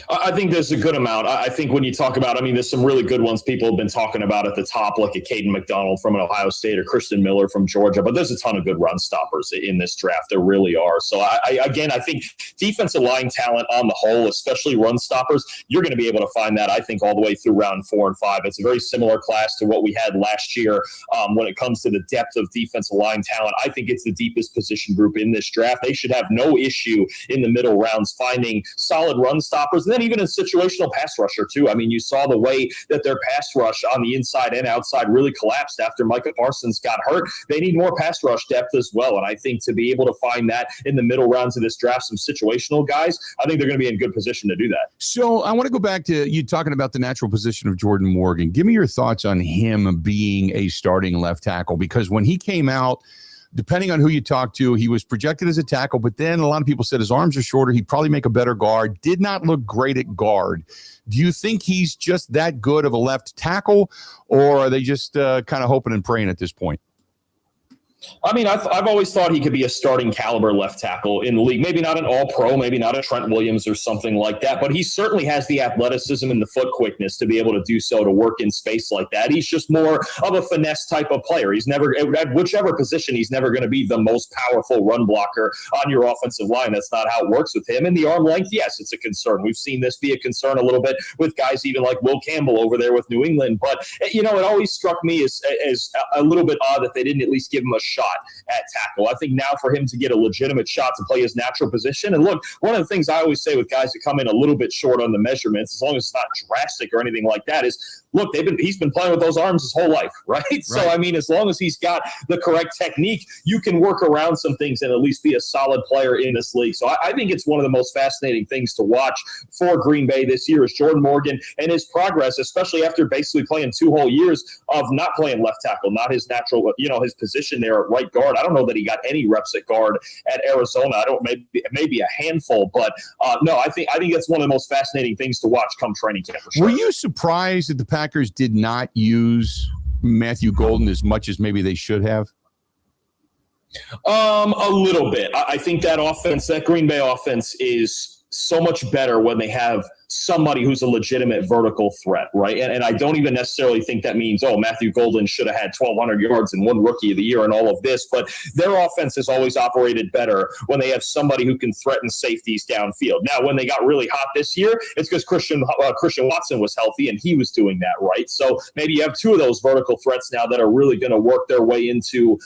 I think there's a good amount. I think when you talk about, I mean, there's some really good ones people have been talking about at the top, like a Caden McDonald from an Ohio State or Christian Miller from Georgia, but there's a ton of good run stoppers in this draft. There really are. So I think defensive line talent on the whole, especially run stoppers, you're going to be able to find that, I think, all the way through round 4 and 5. It's a very similar class to what we had last year when it comes to the depth of defensive line talent. I think it's the deepest position group in this draft. They should have no issue in the middle rounds finding solid run stoppers. numbers, and then even a situational pass rusher too. I mean, you saw the way that their pass rush on the inside and outside really collapsed after Micah Parsons got hurt. They need more pass rush depth as well, and I think to be able to find that in the middle rounds of this draft, some situational guys, I think they're going to be in good position to do that. So I want to go back to you talking about the natural position of Jordan Morgan. Give me your thoughts on him being a starting left tackle, because when he came out, depending on who you talk to, he was projected as a tackle, but then a lot of people said his arms are shorter. He'd probably make a better guard. Did not look great at guard. Do you think he's just that good of a left tackle, or are they just kind of hoping and praying at this point? I mean, I've always thought he could be a starting caliber left tackle in the league. Maybe not an all-pro, maybe not a Trent Williams or something like that, but he certainly has the athleticism and the foot quickness to be able to do so, to work in space like that. He's just more of a finesse type of player. He's never, at whichever position, he's never going to be the most powerful run blocker on your offensive line. That's not how it works with him. And the arm length, yes, it's a concern. We've seen this be a concern a little bit with guys even like Will Campbell over there with New England. But, you know, it always struck me as a little bit odd that they didn't at least give him a shot at tackle. I think now for him to get a legitimate shot to play his natural position, and look, one of the things I always say with guys that come in a little bit short on the measurements, as long as it's not drastic or anything like that, is look, he's been playing with those arms his whole life, right? So, I mean, as long as he's got the correct technique, you can work around some things and at least be a solid player in this league. So I think it's one of the most fascinating things to watch for Green Bay this year is Jordan Morgan and his progress, especially after basically playing 2 whole years of not playing left tackle, not his natural, you know, his position there at right guard. I don't know that he got any reps at guard at Arizona. Maybe a handful, but no, I think it's one of the most fascinating things to watch come training camp for sure. Were you surprised that the Packers did not use Matthew Golden as much as maybe they should have? A little bit. I think that Green Bay offense is so much better when they have somebody who's a legitimate vertical threat, right? And I don't even necessarily think that means, Matthew Golden should have had 1,200 yards and won Rookie of the Year and all of this, but their offense has always operated better when they have somebody who can threaten safeties downfield. Now, when they got really hot this year, it's because Christian Watson was healthy and he was doing that, right? So maybe you have 2 of those vertical threats now that are really going to work their way into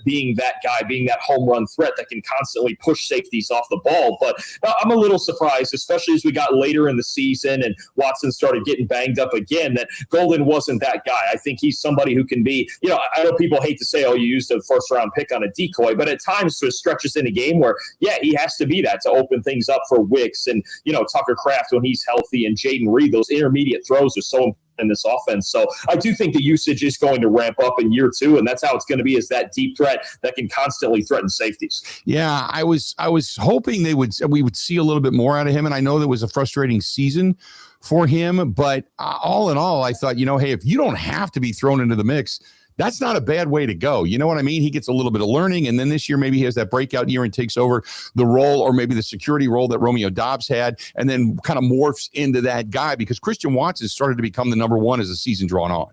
being that guy, being that home run threat that can constantly push safeties off the ball. But I'm a little surprised, especially as we got later in the season and Watson started getting banged up again, that Golden wasn't that guy. I think he's somebody who can be, you know, I know people hate to say, you used a first-round pick on a decoy, but at times there's stretches in a game where, he has to be that to open things up for Wicks and, you know, Tucker Kraft when he's healthy and Jaden Reed. Those intermediate throws are so important in this offense. So I do think the usage is going to ramp up in year 2, and that's how it's going to be, is that deep threat that can constantly threaten safeties. Yeah, I was hoping we would see a little bit more out of him, and I know there was a frustrating season for him, but all in all, I thought, hey, if you don't have to be thrown into the mix, that's not a bad way to go. You know what I mean? He gets a little bit of learning, and then this year maybe he has that breakout year and takes over the role, or maybe the security role that Romeo Doubs had, and then kind of morphs into that guy, because Christian Watson started to become the number 1 as the season drawn on.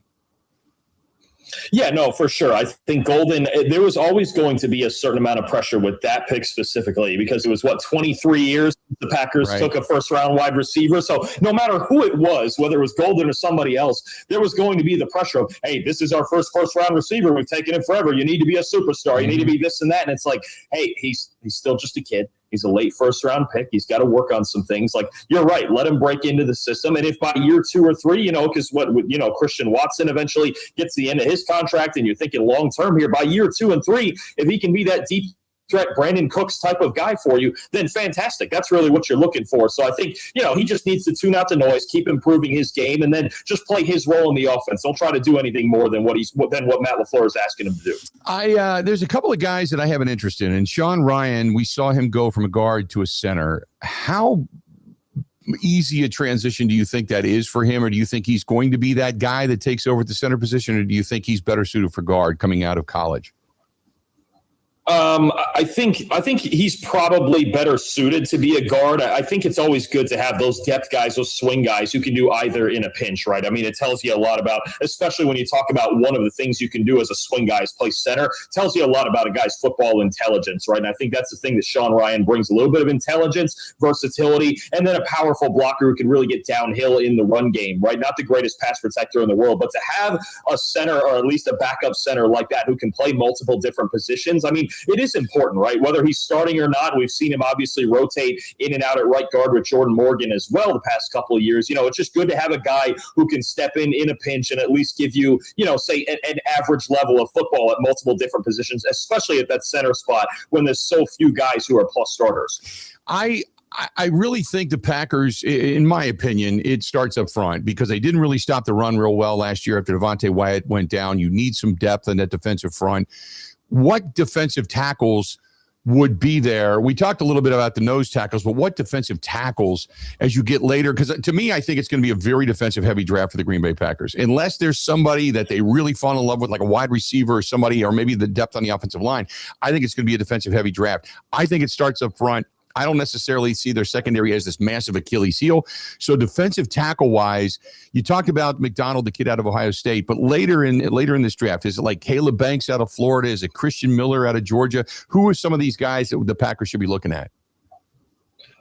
Yeah, no, for sure. I think Golden, there was always going to be a certain amount of pressure with that pick specifically, because it was 23 years the Packers took a first-round wide receiver. So no matter who it was, whether it was Golden or somebody else, there was going to be the pressure of, hey, this is our first-round receiver. We've taken it forever. You need to be a superstar. You need to be this and that. And it's like, hey, he's still just a kid. He's a late first-round pick. He's got to work on some things. Like, you're right. Let him break into the system. And if by year 2 or 3, because Christian Watson eventually gets the end of his contract, and you're thinking long-term here, by year 2 and 3, if he can be that deep threat Brandon Cooks type of guy for you, then fantastic. That's really what you're looking for. So I think, he just needs to tune out the noise, keep improving his game, and then just play his role in the offense. Don't try to do anything more than what Matt LaFleur is asking him to do. There's a couple of guys that I have an interest in, and Sean Ryan, we saw him go from a guard to a center. How easy a transition do you think that is for him, or do you think he's going to be that guy that takes over at the center position, or do you think he's better suited for guard coming out of college? I think he's probably better suited to be a guard. I think it's always good to have those depth guys, those swing guys who can do either in a pinch, right? I mean, it tells you a lot about, especially when you talk about one of the things you can do as a swing guy is play center, tells you a lot about a guy's football intelligence, right? And I think that's the thing that Sean Ryan brings, a little bit of intelligence, versatility, and then a powerful blocker who can really get downhill in the run game, right? Not the greatest pass protector in the world, but to have a center, or at least a backup center like that who can play multiple different positions. I mean, it is important, right? Whether he's starting or not, we've seen him obviously rotate in and out at right guard with Jordan Morgan as well the past couple of years. It's just good to have a guy who can step in a pinch and at least give you, say an average level of football at multiple different positions, especially at that center spot when there's so few guys who are plus starters. I really think the Packers, in my opinion, it starts up front because they didn't really stop the run real well last year after Devontae Wyatt went down. You need some depth in that defensive front. What defensive tackles would be there? We talked a little bit about the nose tackles, but what defensive tackles as you get later? Because to me, I think it's going to be a very defensive heavy draft for the Green Bay Packers. Unless there's somebody that they really fall in love with, like a wide receiver or somebody, or maybe the depth on the offensive line, I think it's going to be a defensive heavy draft. I think it starts up front. I don't necessarily see their secondary as this massive Achilles heel. So defensive tackle wise, you talked about McDonald, the kid out of Ohio State, but later in this draft, is it like Caleb Banks out of Florida? Is it Christian Miller out of Georgia? Who are some of these guys that the Packers should be looking at?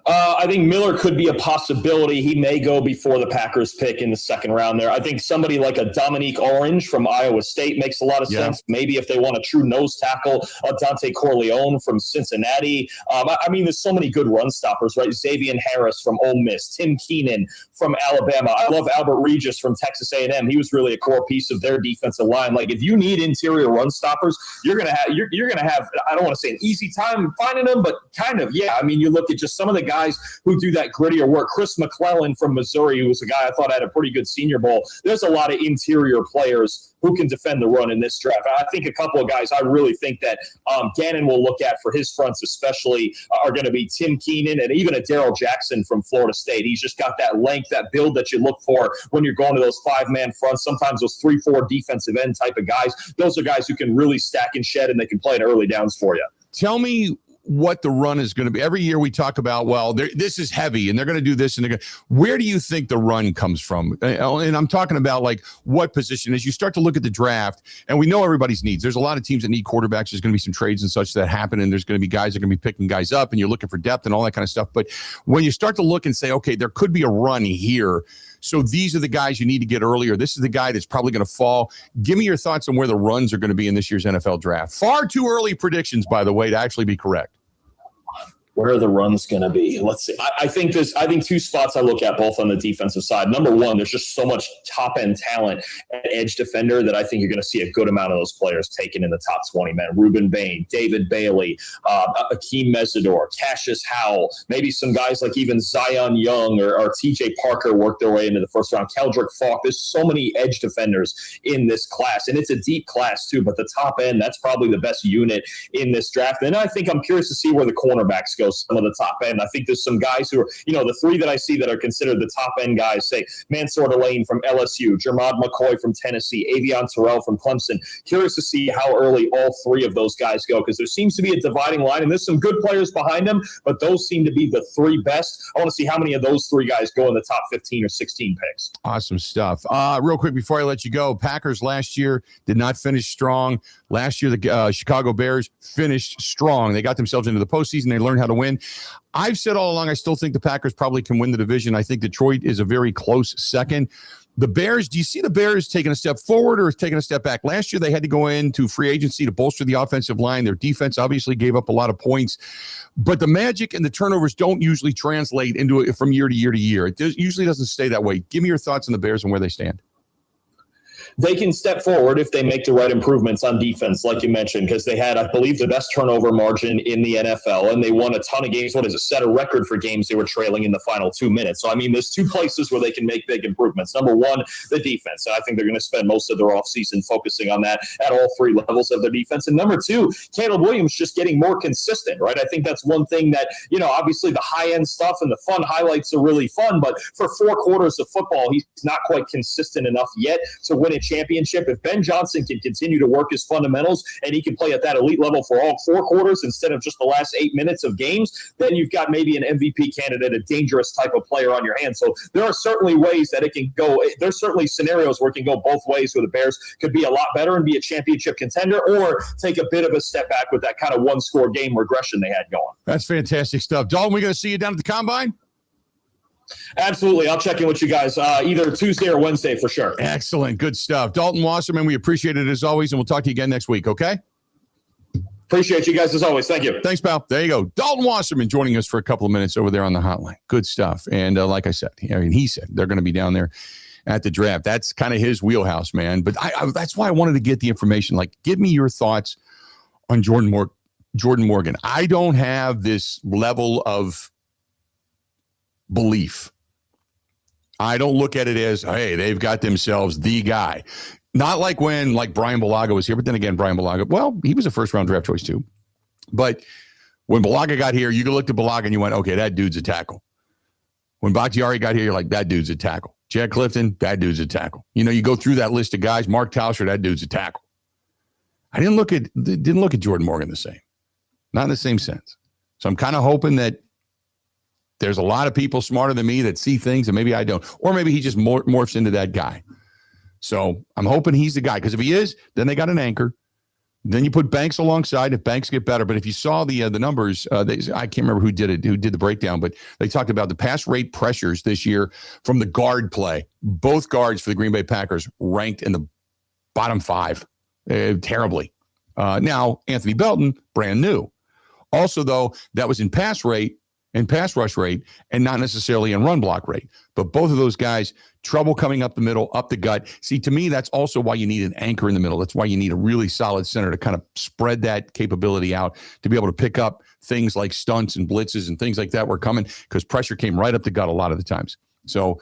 I think Miller could be a possibility. He may go before the Packers pick in the second round there. I think somebody like a Dominique Orange from Iowa State makes a lot of sense. Maybe if they want a true nose tackle, Dante Corleone from Cincinnati. There's so many good run stoppers, right? Xavier Harris from Ole Miss, Tim Keenan from Alabama. I love Albert Regis from Texas A&M. He was really a core piece of their defensive line. Like, if you need interior run stoppers, you're gonna have I don't want to say an easy time finding them, but kind of, yeah. You look at just some of the guys who do that grittier work. Chris McClellan from Missouri, who was a guy I thought had a pretty good Senior Bowl. There's a lot of interior players who can defend the run in this draft. I think a couple of guys I really think that Gannon will look at for his fronts especially are going to be Tim Keenan and even a Darrell Jackson from Florida State. He's just got that length, that build that you look for when you're going to those 5-man fronts, sometimes those 3-4 defensive end type of guys. Those are guys who can really stack and shed, and they can play in early downs for you. Tell me what the run is going to be. Every year we talk about, well, this is heavy and they're going to do this and they're going to, where do you think the run comes from? And I'm talking about like what position as you start to look at the draft, and we know everybody's needs. There's a lot of teams that need quarterbacks. There's going to be some trades and such that happen, and there's going to be guys that are going to be picking guys up, and you're looking for depth and all that kind of stuff. But when you start to look and say, okay, there could be a run here, so these are the guys you need to get earlier. This is the guy that's probably going to fall. Give me your thoughts on where the runs are going to be in this year's NFL draft. Far too early predictions, by the way, to actually be correct. Where are the runs going to be? Let's see. I think two spots I look at both on the defensive side. Number one, there's just so much top-end talent at edge defender that I think you're going to see a good amount of those players taken in the top 20, man. Ruben Bain, David Bailey, Akeem Mesidor, Cassius Howell, maybe some guys like even Zion Young or TJ Parker work their way into the first round. Keldrick Falk. There's so many edge defenders in this class, and it's a deep class too, but the top end, that's probably the best unit in this draft. And I think I'm curious to see where the cornerbacks go. Some of the top end. I think there's some guys who are, the three that I see that are considered the top end guys, say Mansour Delane from LSU, Jermod McCoy from Tennessee, Avion Terrell from Clemson. Curious to see how early all three of those guys go, because there seems to be a dividing line, and there's some good players behind them, but those seem to be the three best. I want to see how many of those three guys go in the top 15 or 16 picks. Awesome stuff. Real quick before I let you go, Packers last year did not finish strong. Last year, the Chicago Bears finished strong. They got themselves into the postseason. They learned how to win. I've said all along, I still think the Packers probably can win the division. I think Detroit is a very close second. The Bears, do you see the Bears taking a step forward or taking a step back? Last year, they had to go into free agency to bolster the offensive line. Their defense obviously gave up a lot of points, but the magic and the turnovers don't usually translate into it from year to year to year. It usually doesn't stay that way. Give me your thoughts on the Bears and where they stand. They can step forward if they make the right improvements on defense, like you mentioned, because they had, I believe, the best turnover margin in the NFL, and they won a ton of games. Set a record for games they were trailing in the final 2 minutes. So, there's two places where they can make big improvements. Number one, the defense. And I think they're going to spend most of their offseason focusing on that at all three levels of their defense. And number two, Caleb Williams just getting more consistent, right? I think that's one thing that, obviously the high-end stuff and the fun highlights are really fun, but for 4 quarters of football, he's not quite consistent enough yet to win a championship. If Ben Johnson can continue to work his fundamentals and he can play at that elite level for all 4 quarters instead of just the last 8 minutes of games, then you've got maybe an MVP candidate, a dangerous type of player on your hands. So there are certainly ways that it can go. There's certainly scenarios where it can go both ways, where the Bears could be a lot better and be a championship contender, or take a bit of a step back with that kind of 1-score game regression they had going. That's fantastic stuff. Dalton, we're going to see you down at the Combine? Absolutely. I'll check in with you guys either Tuesday or Wednesday for sure. Excellent. Good stuff. Dalton Wasserman, we appreciate it as always, and we'll talk to you again next week, okay? Appreciate you guys as always. Thank you. Thanks, pal. There you go. Dalton Wasserman joining us for a couple of minutes over there on the hotline. Good stuff. And like I said, he said they're going to be down there at the draft. That's kind of his wheelhouse, man. But that's why I wanted to get the information. Like, give me your thoughts on Jordan Morgan. I don't have this level of belief. I don't look at it as, hey, they've got themselves the guy. Not like when Brian Bulaga was here, but then again, Brian Bulaga, well, he was a first-round draft choice too. But when Bulaga got here, you looked at Bulaga and you went, okay, that dude's a tackle. When Bakhtiari got here, you're like, that dude's a tackle. Chad Clifton, that dude's a tackle. You go through that list of guys. Mark Tauscher, that dude's a tackle. I didn't look at Jordan Morgan the same. Not in the same sense. So I'm kind of hoping that there's a lot of people smarter than me that see things and maybe I don't. Or maybe he just morphs into that guy. So I'm hoping he's the guy, because if he is, then they got an anchor. Then you put Banks alongside if Banks get better. But if you saw the numbers, I can't remember who did the breakdown, but they talked about the pass rate pressures this year from the guard play. Both guards for the Green Bay Packers ranked in the bottom 5 terribly. Now, Anthony Dalton, brand new. Also, though, that was in pass rate and pass rush rate and not necessarily in run block rate. But both of those guys, trouble coming up the middle, up the gut. See, to me, that's also why you need an anchor in the middle. That's why you need a really solid center to kind of spread that capability out to be able to pick up things like stunts and blitzes and things like that were coming, because pressure came right up the gut a lot of the times. So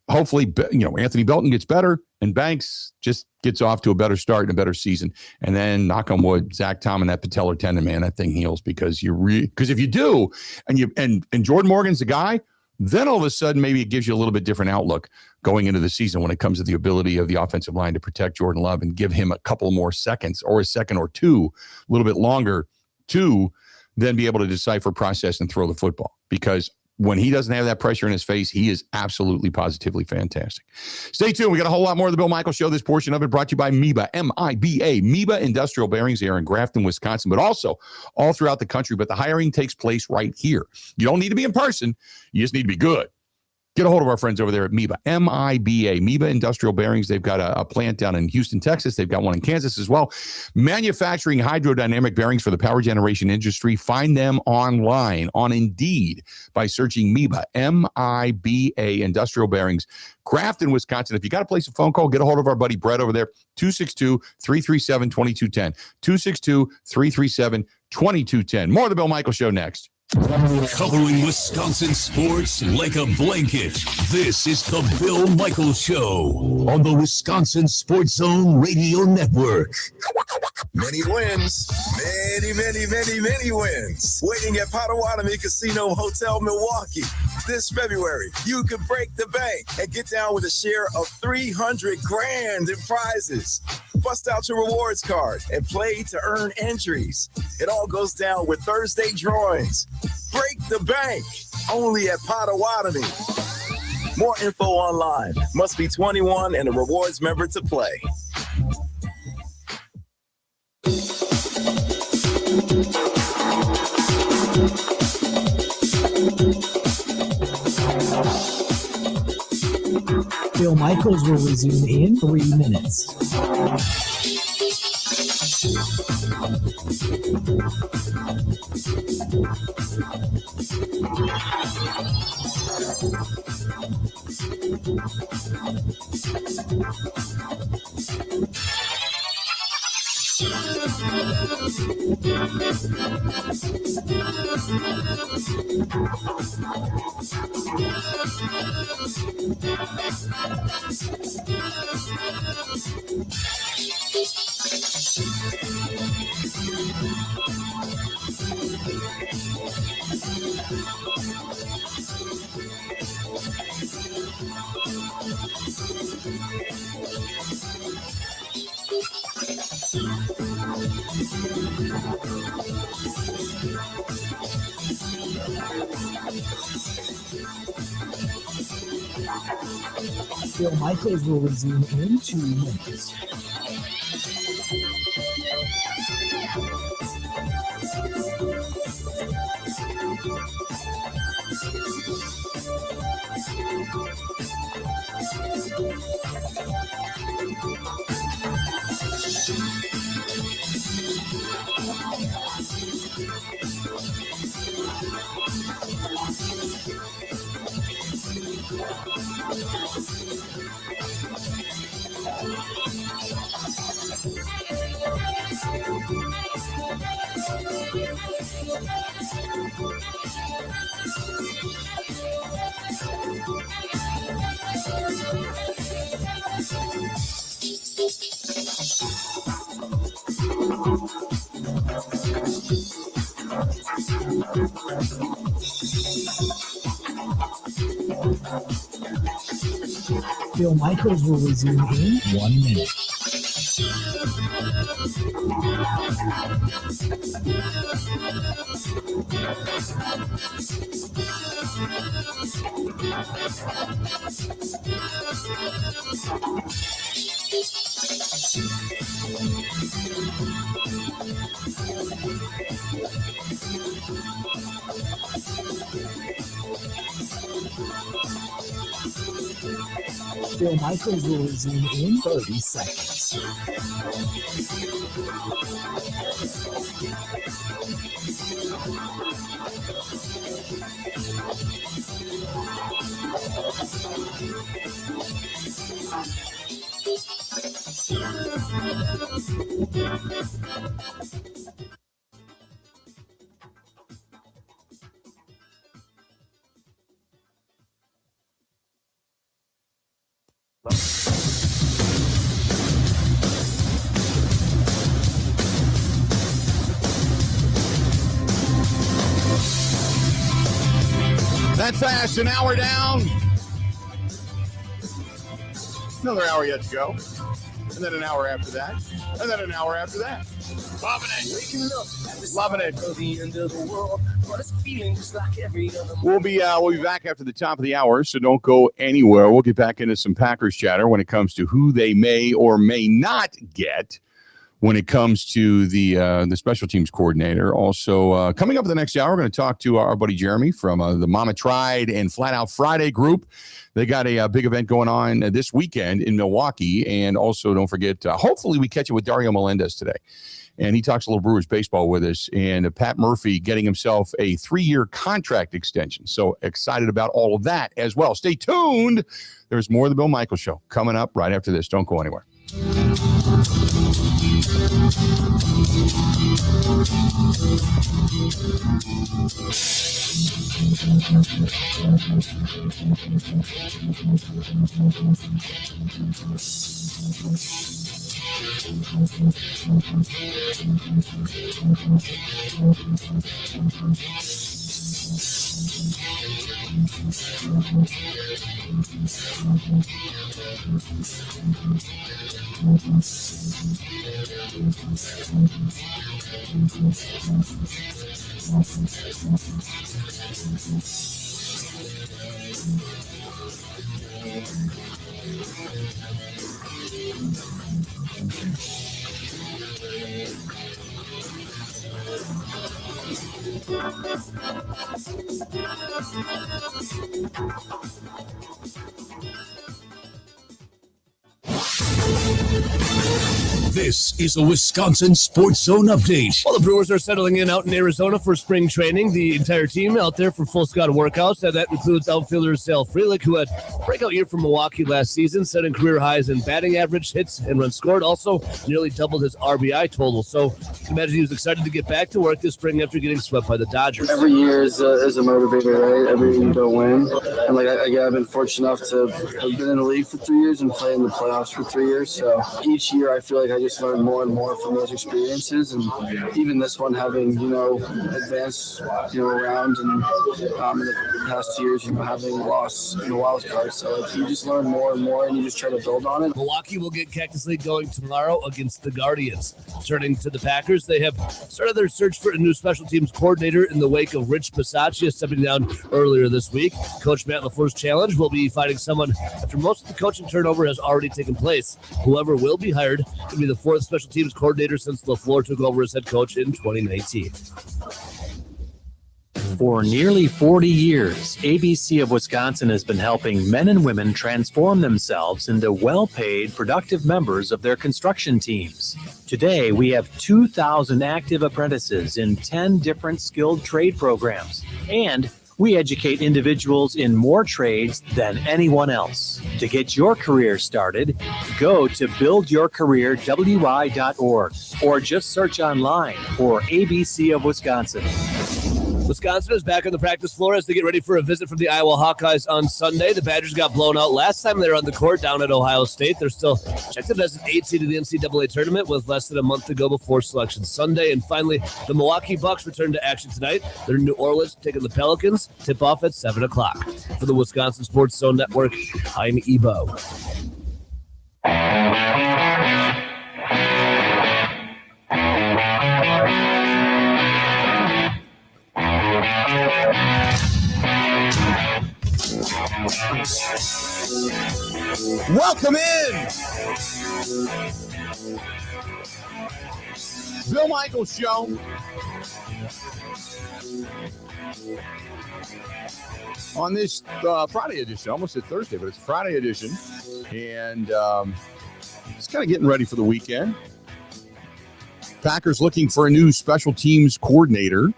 hopefully, Anthony Dalton gets better and Banks just gets off to a better start and a better season. And then, knock on wood, Zach Tom and that patellar tendon, man, that thing heals, because if you do, and Jordan Morgan's the guy, then all of a sudden maybe it gives you a little bit different outlook going into the season when it comes to the ability of the offensive line to protect Jordan Love and give him a couple more seconds, or a second or two, a little bit longer, to then be able to decipher, process, and throw the football. Because when he doesn't have that pressure in his face, he is absolutely, positively fantastic. Stay tuned. We got a whole lot more of the Bill Michaels Show. This portion of it brought to you by MIBA, M-I-B-A, MIBA Industrial Bearings here in Grafton, Wisconsin, but also all throughout the country. But the hiring takes place right here. You don't need to be in person. You just need to be good. Get a hold of our friends over there at MIBA, M-I-B-A, MIBA Industrial Bearings. They've got a plant down in Houston, Texas. They've got one in Kansas as well. Manufacturing hydrodynamic bearings for the power generation industry. Find them online on Indeed by searching MIBA, M-I-B-A Industrial Bearings, Grafton, Wisconsin. If you got to place a phone call, get a hold of our buddy Brett over there, 262-337-2210, 262-337-2210. More of the Bill Michaels Show next. Covering Wisconsin sports like a blanket. This is the Bill Michaels Show on the Wisconsin Sports Zone Radio Network. Many wins, many wins. Waiting at Potawatomi Casino Hotel, Milwaukee. This February, you could break the bank and get down with a share of $300,000 in prizes. Bust out your rewards card and play to earn entries. It all goes down with Thursday drawings. Break the bank, only at Potawatomi. More info online. Must be 21 and a rewards member to play. Bill Michaels will resume in 3 minutes. Bill Michaels will resume in 2 minutes. Bill Michaels will resume in 1 minute. Bill Michaels will resume in 30 seconds. That's fast. An hour down. Another hour yet to go. And then an hour after that. And then an hour after that. Loving it. Loving it. We'll be back after the top of the hour, so don't go anywhere. We'll get back into some Packers chatter when it comes to who they may or may not get when it comes to the special teams coordinator. Also, coming up in the next hour, we're going to talk to our buddy Jeremy from the Mama Tried and Flat Out Friday group. They got a big event going on this weekend in Milwaukee. And also, don't forget, hopefully we catch it with Dario Melendez today. And he talks a little Brewers baseball with us. And Pat Murphy getting himself a 3-year contract extension. So excited about all of that as well. Stay tuned. There's more of the Bill Michaels Show coming up right after this. Don't go anywhere. This is a Wisconsin Sports Zone update. Well, the Brewers are settling in out in Arizona for spring training. The entire team out there for full squad workouts. And that includes outfielder Sal Frelick, who had a breakout year for Milwaukee last season, setting career highs in batting average, hits, and runs scored. Also, nearly doubled his RBI total. So, you can imagine he was excited to get back to work this spring after getting swept by the Dodgers. Every year is a motivator, right? Every year you don't win. And, I've been fortunate enough to have been in the league for 3 years and play in the playoffs for 3 years. So, each year I feel like I just learn more and more from those experiences, and even this one having advanced around and in the past 2 years having lost in the wild card, so you just learn more and more and you just try to build on it. Milwaukee will get Cactus League going tomorrow against the Guardians. Turning to the Packers, they have started their search for a new special teams coordinator in the wake of Rich Bisaccia stepping down earlier this week. Coach Matt LaFleur's challenge will be finding someone after most of the coaching turnover has already taken place. Whoever will be hired will be the fourth special teams coordinator since LaFleur took over as head coach in 2019. For nearly 40 years, ABC of Wisconsin has been helping men and women transform themselves into well-paid, productive members of their construction teams. Today, we have 2,000 active apprentices in 10 different skilled trade programs, and we educate individuals in more trades than anyone else. To get your career started, go to buildyourcareerwi.org or just search online for ABC of Wisconsin. Wisconsin is back on the practice floor as they get ready for a visit from the Iowa Hawkeyes on Sunday. The Badgers got blown out last time they were on the court down at Ohio State. They're still projected as an 8 seed in the NCAA tournament with less than a month to go before Selection Sunday. And finally, the Milwaukee Bucks return to action tonight. They're in New Orleans taking the Pelicans. Tip-off at 7 o'clock. For the Wisconsin Sports Zone Network, I'm Ebo. Welcome in. Bill Michaels Show. On this Friday edition, almost at Thursday, but it's Friday edition. And just kind of getting ready for the weekend. Packers looking for a new special teams coordinator.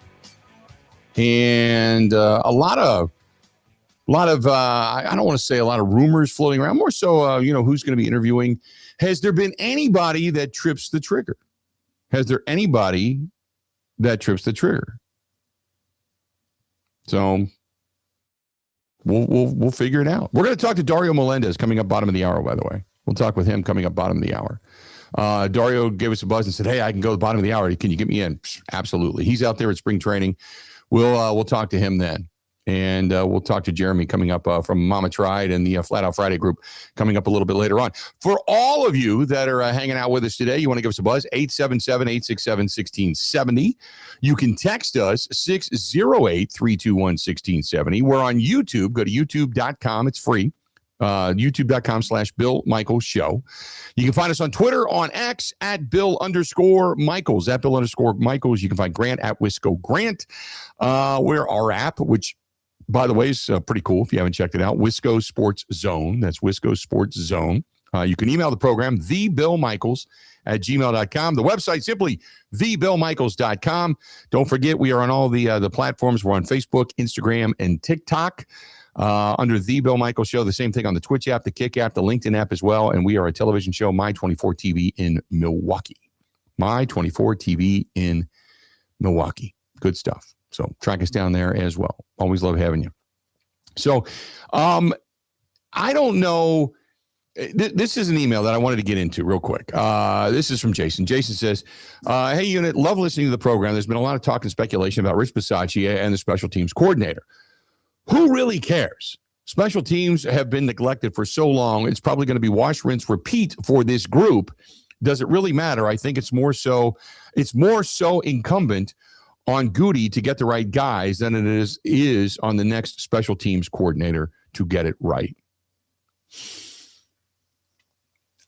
And a lot of I don't want to say a lot of rumors floating around, more so, who's going to be interviewing. Has there been anybody that trips the trigger? Has there anybody that trips the trigger? So we'll figure it out. We're going to talk to Dario Melendez coming up bottom of the hour, by the way. We'll talk with him coming up bottom of the hour. Dario gave us a buzz and said, hey, I can go to the bottom of the hour. Can you get me in? Absolutely. He's out there at spring training. We'll talk to him then. And we'll talk to Jeremy coming up from Mama Tried and the Flat Out Friday group coming up a little bit later on. For all of you that are hanging out with us today, you want to give us a buzz, 877-867-1670. You can text us, 608-321-1670. We're on YouTube. Go to youtube.com. It's free. youtube.com/Bill Michaels Show. You can find us on Twitter, on X, at Bill_Michaels, at Bill_Michaels. You can find Grant at Wisco Grant. We're our app, which, by the way, is pretty cool if you haven't checked it out. Wisco Sports Zone. That's Wisco Sports Zone. You can email the program, thebillmichaels@gmail.com. The website, simply thebillmichaels.com. Don't forget, we are on all the platforms. We're on Facebook, Instagram, and TikTok. Under The Bill Michaels Show. The same thing on the Twitch app, the Kick app, the LinkedIn app as well. And we are a television show, My24 TV in Milwaukee. My24 TV in Milwaukee. Good stuff. So track us down there as well. Always love having you. So I don't know. This is an email that I wanted to get into real quick. This is from Jason. Jason says, hey, unit, love listening to the program. There's been a lot of talk and speculation about Rich Bisaccia and the special teams coordinator. Who really cares? Special teams have been neglected for so long. It's probably going to be wash, rinse, repeat for this group. Does it really matter? I think it's more so incumbent on Goody to get the right guys than it is on the next special teams coordinator to get it right.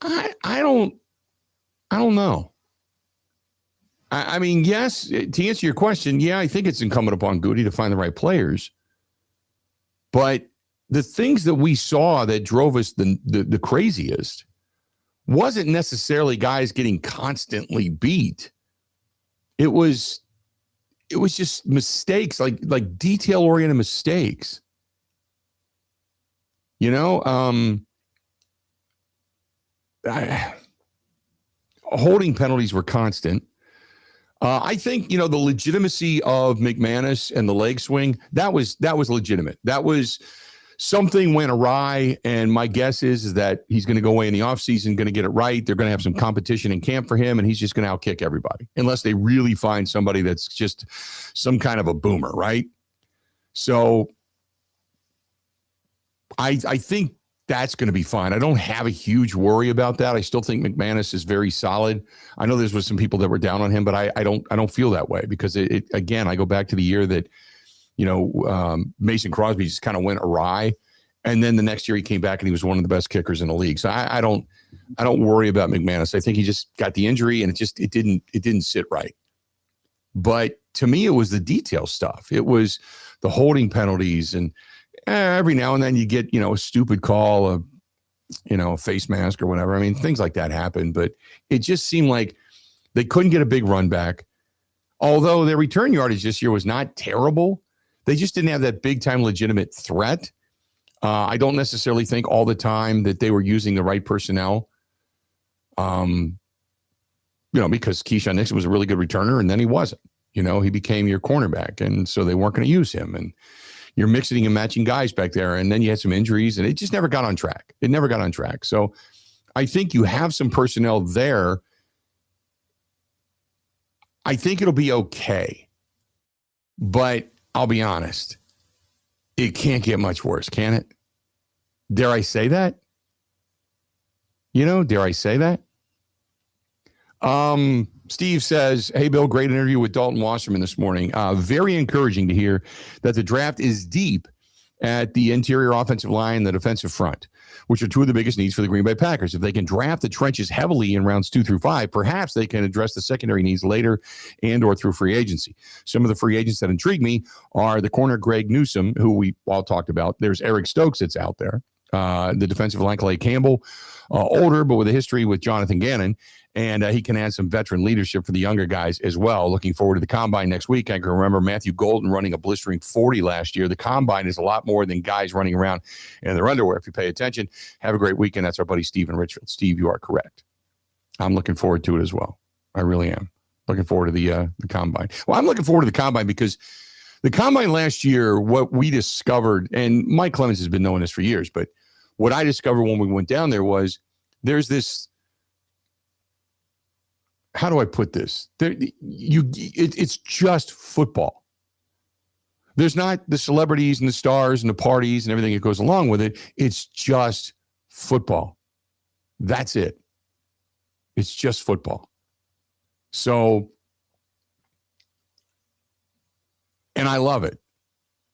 I don't know. I mean, yes, to answer your question, yeah, I think it's incumbent upon Goody to find the right players. But the things that we saw that drove us the craziest wasn't necessarily guys getting constantly beat. It was just mistakes, like detail-oriented mistakes. Holding penalties were constant. I think, the legitimacy of McManus and the leg swing, that was legitimate. That was something went awry, and my guess is that he's going to go away in the offseason, going to get it right. They're going to have some competition in camp for him, and he's just going to outkick everybody, unless they really find somebody that's just some kind of a boomer, right? So I think that's going to be fine. I don't have a huge worry about that. I still think McManus is very solid. I know there was some people that were down on him, but I don't feel that way because again, I go back to the year that, Mason Crosby just kind of went awry. And then the next year he came back and he was one of the best kickers in the league. So I don't worry about McManus. I think he just got the injury and it didn't sit right. But to me, it was the detail stuff. It was the holding penalties, and every now and then you get, a stupid call, a face mask or whatever. I mean, things like that happen, but it just seemed like they couldn't get a big run back. Although their return yardage this year was not terrible, they just didn't have that big time legitimate threat. I don't necessarily think all the time that they were using the right personnel. Because Keyshawn Nixon was a really good returner, and then he wasn't. He became your cornerback, and so they weren't going to use him. And you're mixing and matching guys back there, and then you had some injuries, and it just never got on track. It never got on track. So I think you have some personnel there. I think it'll be okay. But I'll be honest, it can't get much worse, can it? Dare I say that? Dare I say that? Steve says, hey, Bill, great interview with Dalton Wasserman this morning. Very encouraging to hear that the draft is deep at the interior offensive line and the defensive front, which are two of the biggest needs for the Green Bay Packers. If they can draft the trenches heavily in rounds 2 through 5, perhaps they can address the secondary needs later and or through free agency. Some of the free agents that intrigue me are the corner Greg Newsome, who we all talked about. There's Eric Stokes that's out there. The defensive line, Clay Campbell, older, but with a history with Jonathan Gannon. And he can add some veteran leadership for the younger guys as well. Looking forward to the Combine next week. I can remember Matthew Golden running a blistering 40 last year. The Combine is a lot more than guys running around in their underwear, if you pay attention. Have a great weekend. That's our buddy Steve in Richfield. Steve, you are correct. I'm looking forward to it as well. I really am. Looking forward to the Combine. Well, I'm looking forward to the Combine because the Combine last year, what we discovered, and Mike Clemens has been knowing this for years, but what I discovered when we went down there was there's this, how do I put this? It's just football. There's not the celebrities and the stars and the parties and everything that goes along with it. It's just football. That's it. It's just football. So, and I love it.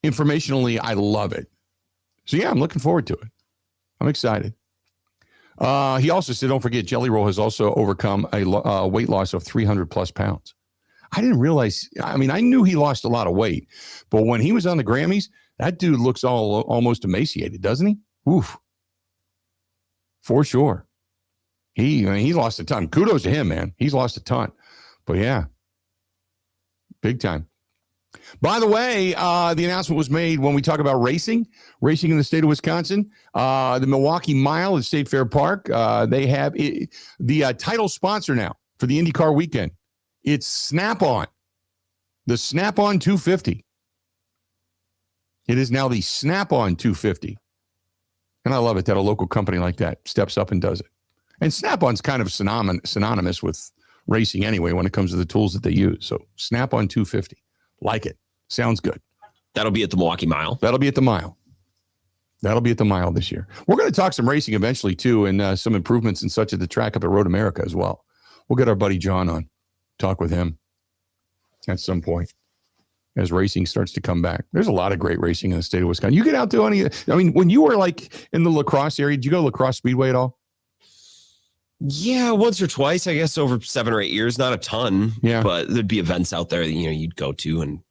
Informationally, I love it. So yeah, I'm looking forward to it. I'm excited. He also said, don't forget, Jelly Roll has also overcome a weight loss of 300 plus pounds. I didn't realize, I knew he lost a lot of weight, but when he was on the Grammys, that dude looks almost emaciated, doesn't he? Oof. For sure. He lost a ton. Kudos to him, man. He's lost a ton. But yeah, big time. By the way, the announcement was made when we talk about racing in the state of Wisconsin. The Milwaukee Mile at State Fair Park. They have the title sponsor now for the IndyCar weekend. It's Snap-on, the Snap-on 250. It is now the Snap-on 250. And I love it that a local company like that steps up and does it. And Snap-on's kind of synonymous with racing anyway when it comes to the tools that they use. So Snap-on 250. Like it. Sounds good. That'll be at the Milwaukee Mile. That'll be at the Mile. That'll be at the Mile this year. We're going to talk some racing eventually, too, and some improvements and such at the track up at Road America as well. We'll get our buddy John on, talk with him at some point as racing starts to come back. There's a lot of great racing in the state of Wisconsin. You get out to any, when you were like in the lacrosse area, did you go to Lacrosse Speedway at all? Yeah, once or twice, I guess, over 7 or 8 years. Not a ton. Yeah. But there'd be events out there that, you'd go to and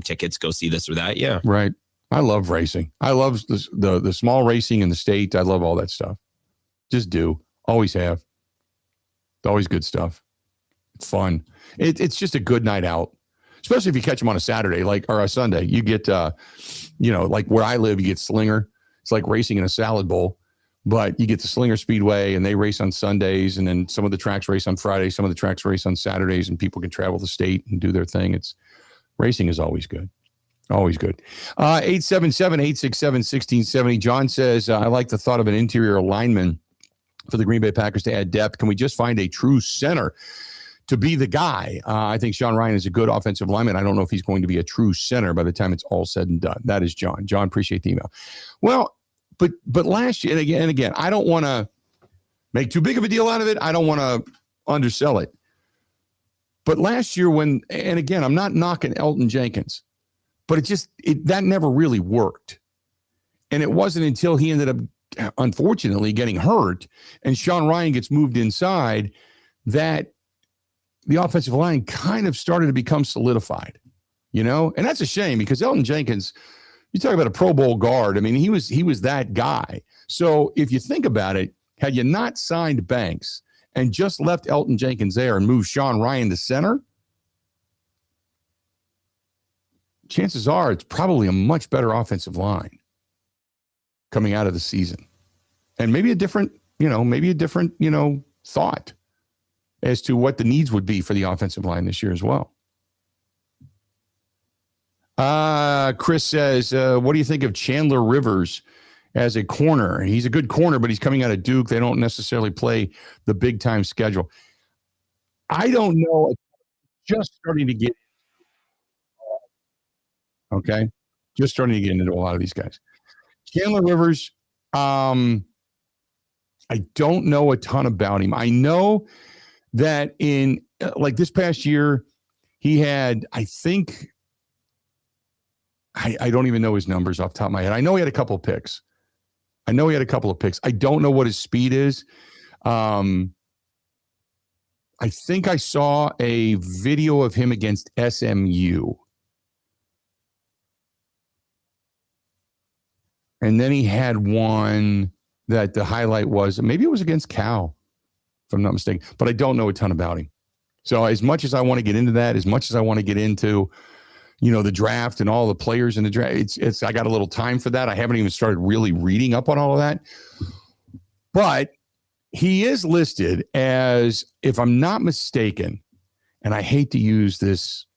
tickets, go see this or that. Yeah. Right. I love racing. I love the small racing in the state. I love all that stuff. Just do. Always have. Always good stuff. It's fun. It's just a good night out, especially if you catch them on a Saturday, or a Sunday. You get, like where I live, you get Slinger. It's like racing in a salad bowl. But you get the Slinger Speedway, and they race on Sundays, and then some of the tracks race on Fridays, some of the tracks race on Saturdays, and people can travel the state and do their thing. Racing is always good. Always good. 877-867-1670. John says, I like the thought of an interior lineman for the Green Bay Packers to add depth. Can we just find a true center to be the guy? I think Sean Ryan is a good offensive lineman. I don't know if he's going to be a true center by the time it's all said and done. That is John. John, appreciate the email. Well, But last year, and again, I don't want to make too big of a deal out of it. I don't want to undersell it. But last year and again, I'm not knocking Elton Jenkins, but that never really worked. And it wasn't until he ended up, unfortunately, getting hurt and Sean Ryan gets moved inside that the offensive line kind of started to become solidified. you know, and that's a shame because Elton Jenkins, you talk about a Pro Bowl guard. I mean, he was that guy. So if you think about it, had you not signed Banks and just left Elton Jenkins there and moved Sean Ryan to center, chances are it's probably a much better offensive line coming out of the season. And maybe a different, thought as to what the needs would be for the offensive line this year as well. Chris says, what do you think of Chandler Rivers as a corner? He's a good corner, but he's coming out of Duke. They don't necessarily play the big-time schedule. I don't know. Just starting to get just starting to get into a lot of these guys. Chandler Rivers, I don't know a ton about him. I know that in like this past year, he had, I think, I don't even know his numbers off the top of my head. I know he had a couple of picks. I don't know what his speed is. I think I saw a video of him against SMU. And then he had one that the highlight was, maybe it was against Cal, if I'm not mistaken, but I don't know a ton about him. So as much as I want to get into that, as much as I want to get into, the draft and all the players in the draft, I got a little time for that. I haven't even started really reading up on all of that. But he is listed as, if I'm not mistaken, and I hate to use this,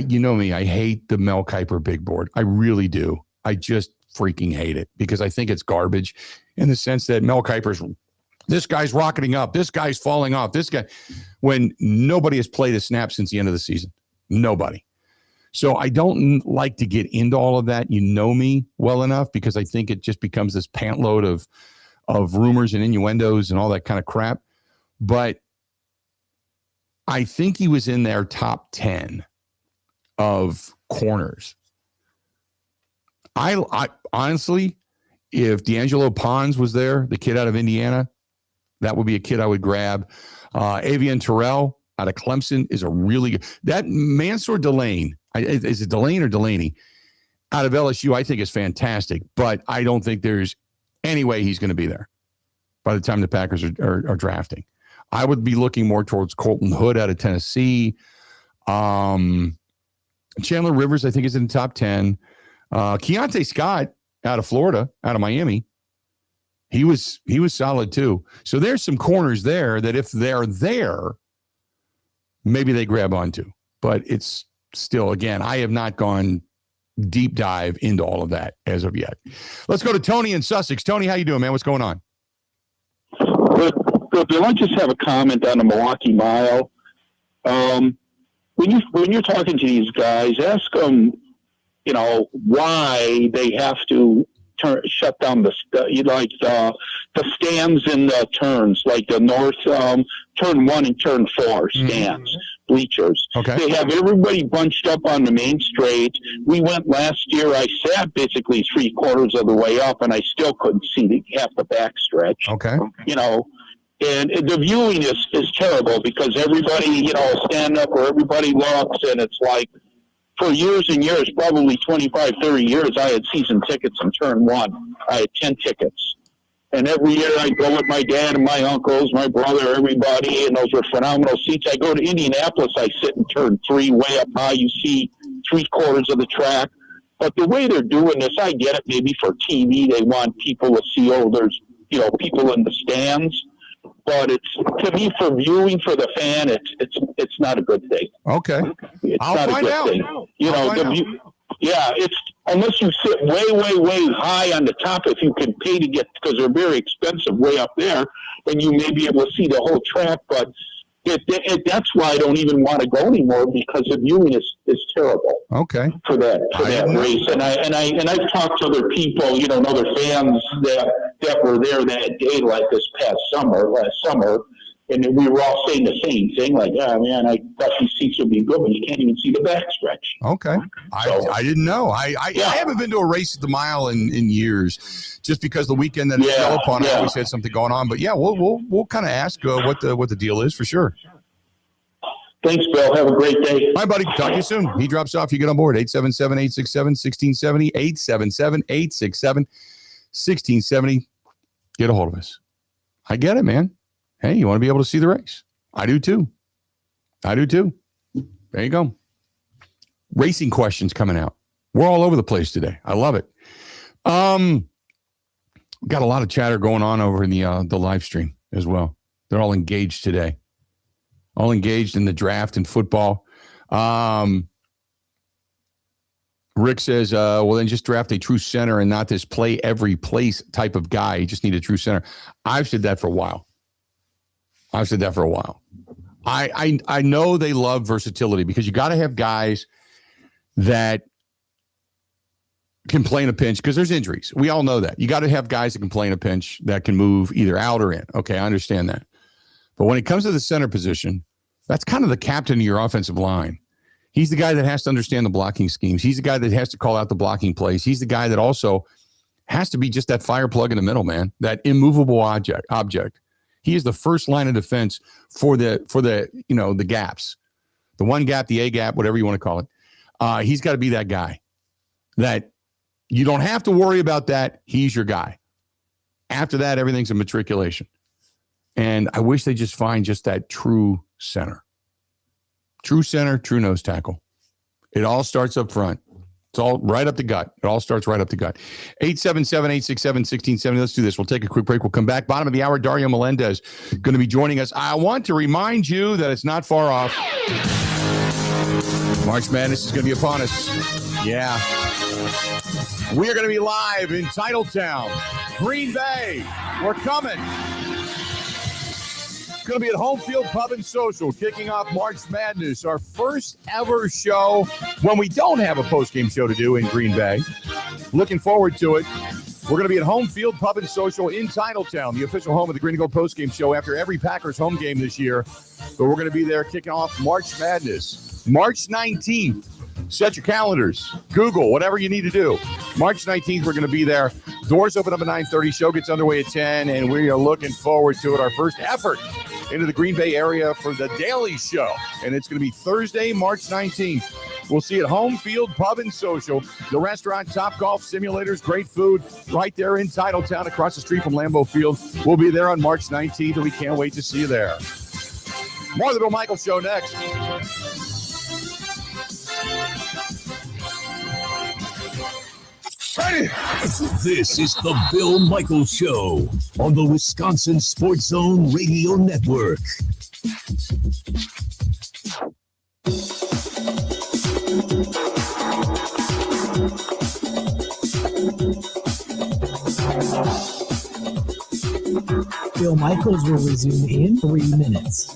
you know me, I hate the Mel Kiper big board. I really do. I just freaking hate it because I think it's garbage in the sense that Mel Kiper's, this guy's rocketing up, this guy's falling off, this guy, when nobody has played a snap since the end of the season. Nobody. So I don't like to get into all of that. You know me well enough because I think it just becomes this pantload of rumors and innuendos and all that kind of crap. But I think he was in their top 10 of corners. I honestly, if D'Angelo Pons was there, the kid out of Indiana, that would be a kid I would grab. Avian Terrell out of Clemson is a really good. That Mansour Delane, is it Delane or Delaney? Out of LSU, I think is fantastic, but I don't think there's any way he's going to be there by the time the Packers are drafting. I would be looking more towards Colton Hood out of Tennessee. Chandler Rivers, I think, is in the top 10. Keontae Scott out of Florida, out of Miami. He was solid too. So there's some corners there that if they're there, maybe they grab onto. But it's still, again, I have not gone deep dive into all of that as of yet. Let's go to Tony in Sussex. Tony, how you doing, man? What's going on? Good. I just have a comment on the Milwaukee Mile. When you're talking to these guys, ask them, why they have to shut down the stands in the turns, like the north turn 1 and turn 4 stands, bleachers. Okay. They have everybody bunched up on the main straight. We went last year. I sat basically 3/4 of the way up, and I still couldn't see half the back stretch. Okay. And the viewing is terrible because everybody, stand up where everybody looks, and it's like, for years and years, probably 25, 30 years, I had season tickets in turn 1. I had 10 tickets. And every year I'd go with my dad and my uncles, my brother, everybody, and those were phenomenal seats. I go to Indianapolis, I sit in turn 3 way up high. You see 3/4 of the track. But the way they're doing this, I get it, maybe for TV, they want people to see, there's, people in the stands. But it's, to me, for viewing for the fan, it's not a good thing. Okay. It's I'll not find a good out. thing. It's unless you sit way, way, way high on the top, if you can pay to get, because they're very expensive way up there, and you may be able to see the whole track. But that's why I don't even want to go anymore, because the viewing is terrible. Okay. For that race, and I've talked to other people, and other fans that were there that day, like last summer, and we were all saying the same thing, like, oh man, I thought these seats would be good, but you can't even see the backstretch. Okay. I didn't know. I haven't been to a race at the mile in years, just because the weekend that it fell upon, I always had something going on. But yeah, we'll kind of ask what the deal is for sure. Thanks, Bill. Have a great day. Bye, buddy. Talk to you soon. He drops off. You get on board. 877-867-1670. 877-867-1670. Get a hold of us. I get it, man. Hey, you want to be able to see the race? I do too. There you go. Racing questions coming out. We're all over the place today. I love it. Got a lot of chatter going on over in the live stream as well. They're all engaged today. All engaged in the draft and football. Rick says, well, then just draft a true center and not this play every place type of guy. You just need a true center. I've said that for a while. I know they love versatility because you got to have guys that can play in a pinch because there's injuries. We all know that. You got to have guys that can play in a pinch that can move either out or in. Okay, I understand that. But when it comes to the center position, that's kind of the captain of your offensive line. He's the guy that has to understand the blocking schemes. He's the guy that has to call out the blocking plays. He's the guy that also has to be just that fire plug in the middle, man, that immovable object. He is the first line of defense for the gaps, the one gap, the A gap, whatever you want to call it. He's got to be that guy that you don't have to worry about that. He's your guy. After that, everything's a matriculation. And I wish they just find just that true center. True center, true nose tackle. It all starts up front. It's all right up the gut. It all starts right up the gut. 877-867-1670. Let's do this. We'll take a quick break. We'll come back. Bottom of the hour, Dario Melendez going to be joining us. I want to remind you that it's not far off. March Madness is going to be upon us. Yeah. We are going to be live in Titletown, Green Bay. We're coming. Going to be at Home Field Pub and Social, kicking off March Madness, our first ever show when we don't have a post-game show to do in Green Bay. Looking forward to it. We're going to be at Home Field Pub and Social in Titletown, the official home of the Green and Gold post-game show after every Packers home game this year. But we're going to be there kicking off March Madness, March 19th. Set your calendars. Google, whatever you need to do. March 19th, we're going to be there. Doors open up at 9:30. Show gets underway at 10, and we are looking forward to it. Our first effort into the Green Bay area for the Daily Show. And it's going to be Thursday, March 19th. We'll see at Home Field Pub and Social. The restaurant, Top Golf, simulators, great food right there in Titletown across the street from Lambeau Field. We'll be there on March 19th, and we can't wait to see you there. More of the Bill Michaels Show next. Ready. This is the Bill Michaels Show on the Wisconsin Sports Zone Radio Network. Bill Michaels will resume in 3 minutes.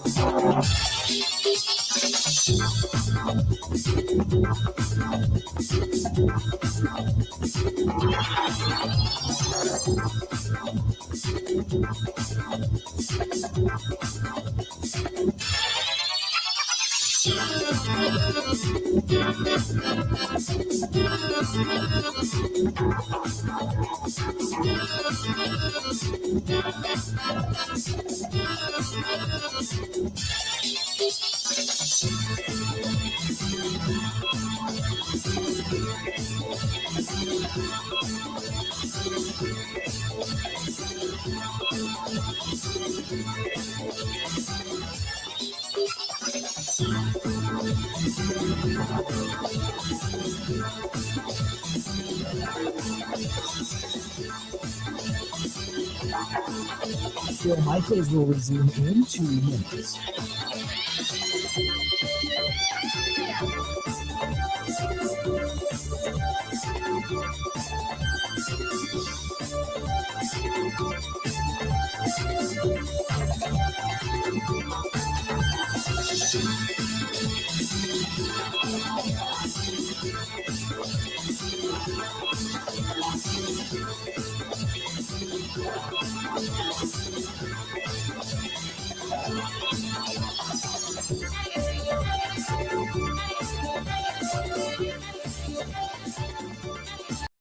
Bill Michaels will resume in 2 minutes.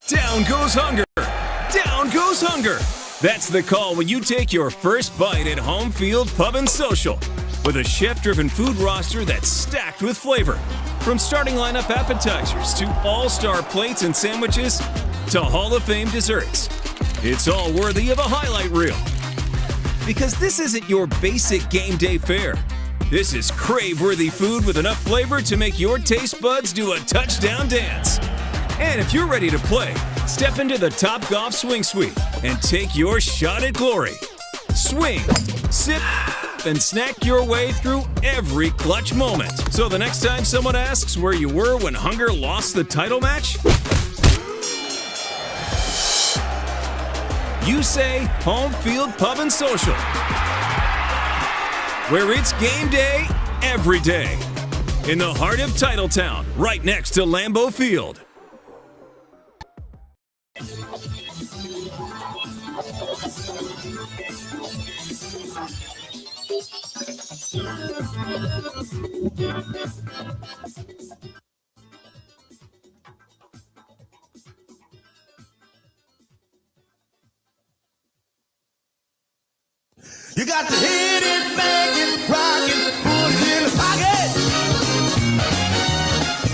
Down goes hunger. Down goes hunger. That's the call when you take your first bite at Home Field Pub and Social. with a chef-driven food roster that's stacked with flavor. From starting lineup appetizers to all-star plates and sandwiches to Hall of Fame desserts. It's all worthy of a highlight reel. Because this isn't your basic game day fare. This is crave-worthy food with enough flavor to make your taste buds do a touchdown dance. And if you're ready to play, step into the Topgolf Swing Suite and take your shot at glory. Swing, sip, and snack your way through every clutch moment. So the next time someone asks where you were when Hunger lost the title match, you say Home Field Pub and Social, where it's game day every day. In the heart of Titletown, right next to Lambeau Field. You got to hit it, bang it, rock it, put it in the pocket.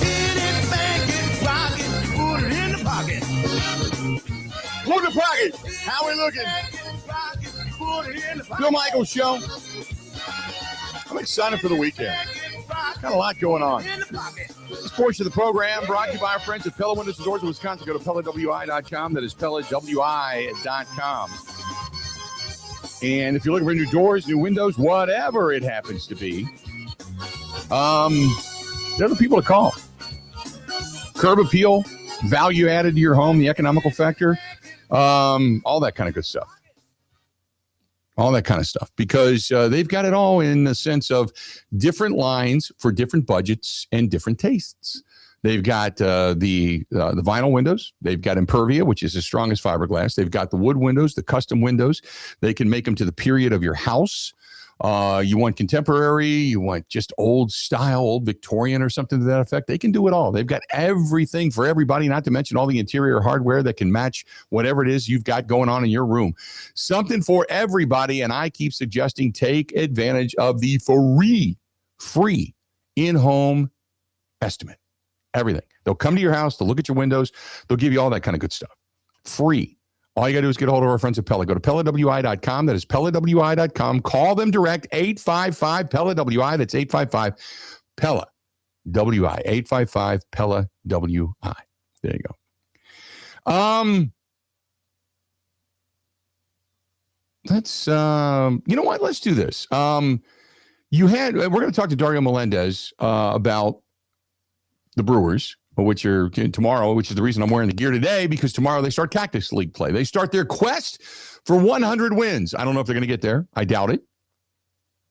Hit it, bang it, rock it, put it in the pocket. Put the pocket. How we looking? Bill Michaels Show. I'm excited for the weekend. Got a lot going on. This portion of the program brought to you by our friends at Pella Windows and Doors of Wisconsin. Go to PellaWI.com. That is PellaWI.com. And if you're looking for new doors, new windows, whatever it happens to be, they're the people to call. Curb appeal, value added to your home, the economical factor, all that kind of good stuff. All that kind of stuff, because they've got it all in the sense of different lines for different budgets and different tastes. They've got the vinyl windows. They've got Impervia, which is as strong as fiberglass. They've got the wood windows, the custom windows. They can make them to the period of your house. You want contemporary, you want just old style, old Victorian or something to that effect. They can do it all. They've got everything for everybody, not to mention all the interior hardware that can match whatever it is you've got going on in your room. Something for everybody. And I keep suggesting take advantage of the free in-home estimate. Everything. They'll come to your house. They'll look at your windows. They'll give you all that kind of good stuff. Free. All you got to do is get a hold of our friends at Pella. Go to PellaWI.com. That is PellaWI.com. Call them direct. 855-PELLA-WI. That's 855-PELLA-WI. 855-PELLA-WI. There you go. Let's, you know what? Let's do this. We're going to talk to Dario Melendez about the Brewers, which are tomorrow, which is the reason I'm wearing the gear today, because tomorrow they start Cactus League play. They start their quest for 100 wins. I don't know if they're going to get there. I doubt it.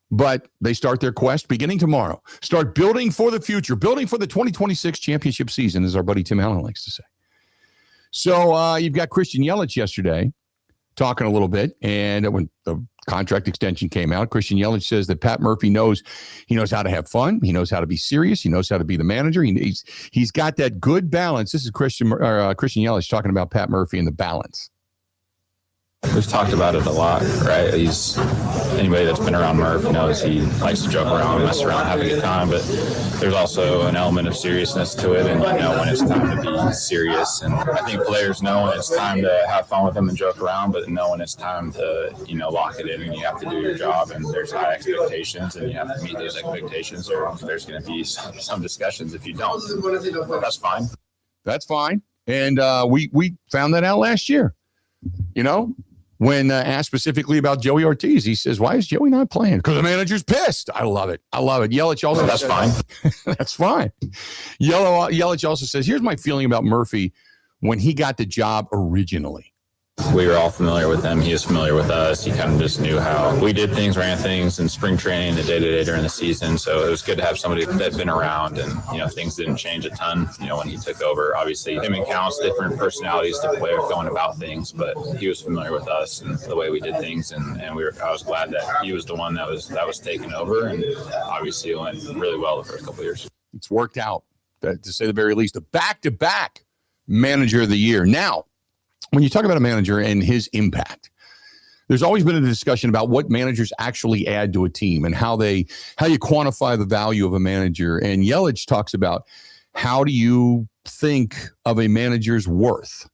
But they start their quest beginning tomorrow. Start building for the future, building for the 2026 championship season, as our buddy Tim Allen likes to say. So you've got Christian Yelich yesterday talking a little bit, and when the contract extension came out, Christian Yelich says that Pat Murphy knows how to have fun. He knows how to be serious. He knows how to be the manager. He's got that good balance. This is Christian Yelich talking about Pat Murphy and the balance. We've talked about it a lot, right? Anybody that's been around Murph knows he likes to joke around, mess around, have a good time, but there's also an element of seriousness to it, and when it's time to be serious. And I think players know when it's time to have fun with them and joke around, but know when it's time to, lock it in, and you have to do your job, and there's high expectations, and you have to meet those expectations, or there's going to be some discussions if you don't. That's fine. That's fine. And we found that out last year. When asked specifically about Joey Ortiz, he says, why is Joey not playing? Because the manager's pissed. I love it. Yelich also That's fine. That's fine. Yelich also says, here's my feeling about Murphy when he got the job originally. We were all familiar with him. He was familiar with us. He kind of just knew how we did things, ran things in spring training, the day-to-day during the season. So it was good to have somebody that's been around, and, things didn't change a ton, when he took over. Obviously, him and Counts, different personalities, different way of going about things, but he was familiar with us and the way we did things. And I was glad that he was the one that was taking over. And obviously it went really well the first couple of years. It's worked out, to say the very least. A back-to-back manager of the year. Now, when you talk about a manager and his impact, There's always been a discussion about what managers actually add to a team and how you quantify the value of a manager. And Yelich talks about, how do you think of a manager's worth?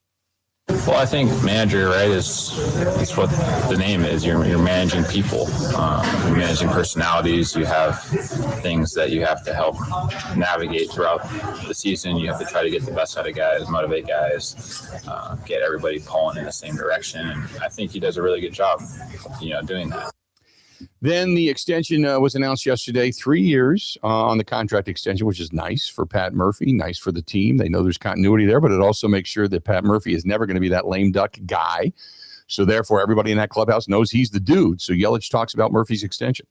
Well, I think manager, right, is what the name is. You're managing people. You're managing personalities. You have things that you have to help navigate throughout the season. You have to try to get the best out of guys, motivate guys, get everybody pulling in the same direction. And I think he does a really good job, doing that. Then the extension was announced yesterday, 3 years on the contract extension, which is nice for Pat Murphy, nice for the team. They know there's continuity there, but it also makes sure that Pat Murphy is never going to be that lame duck guy. So therefore, everybody in that clubhouse knows he's the dude. So Yelich talks about Murphy's extension.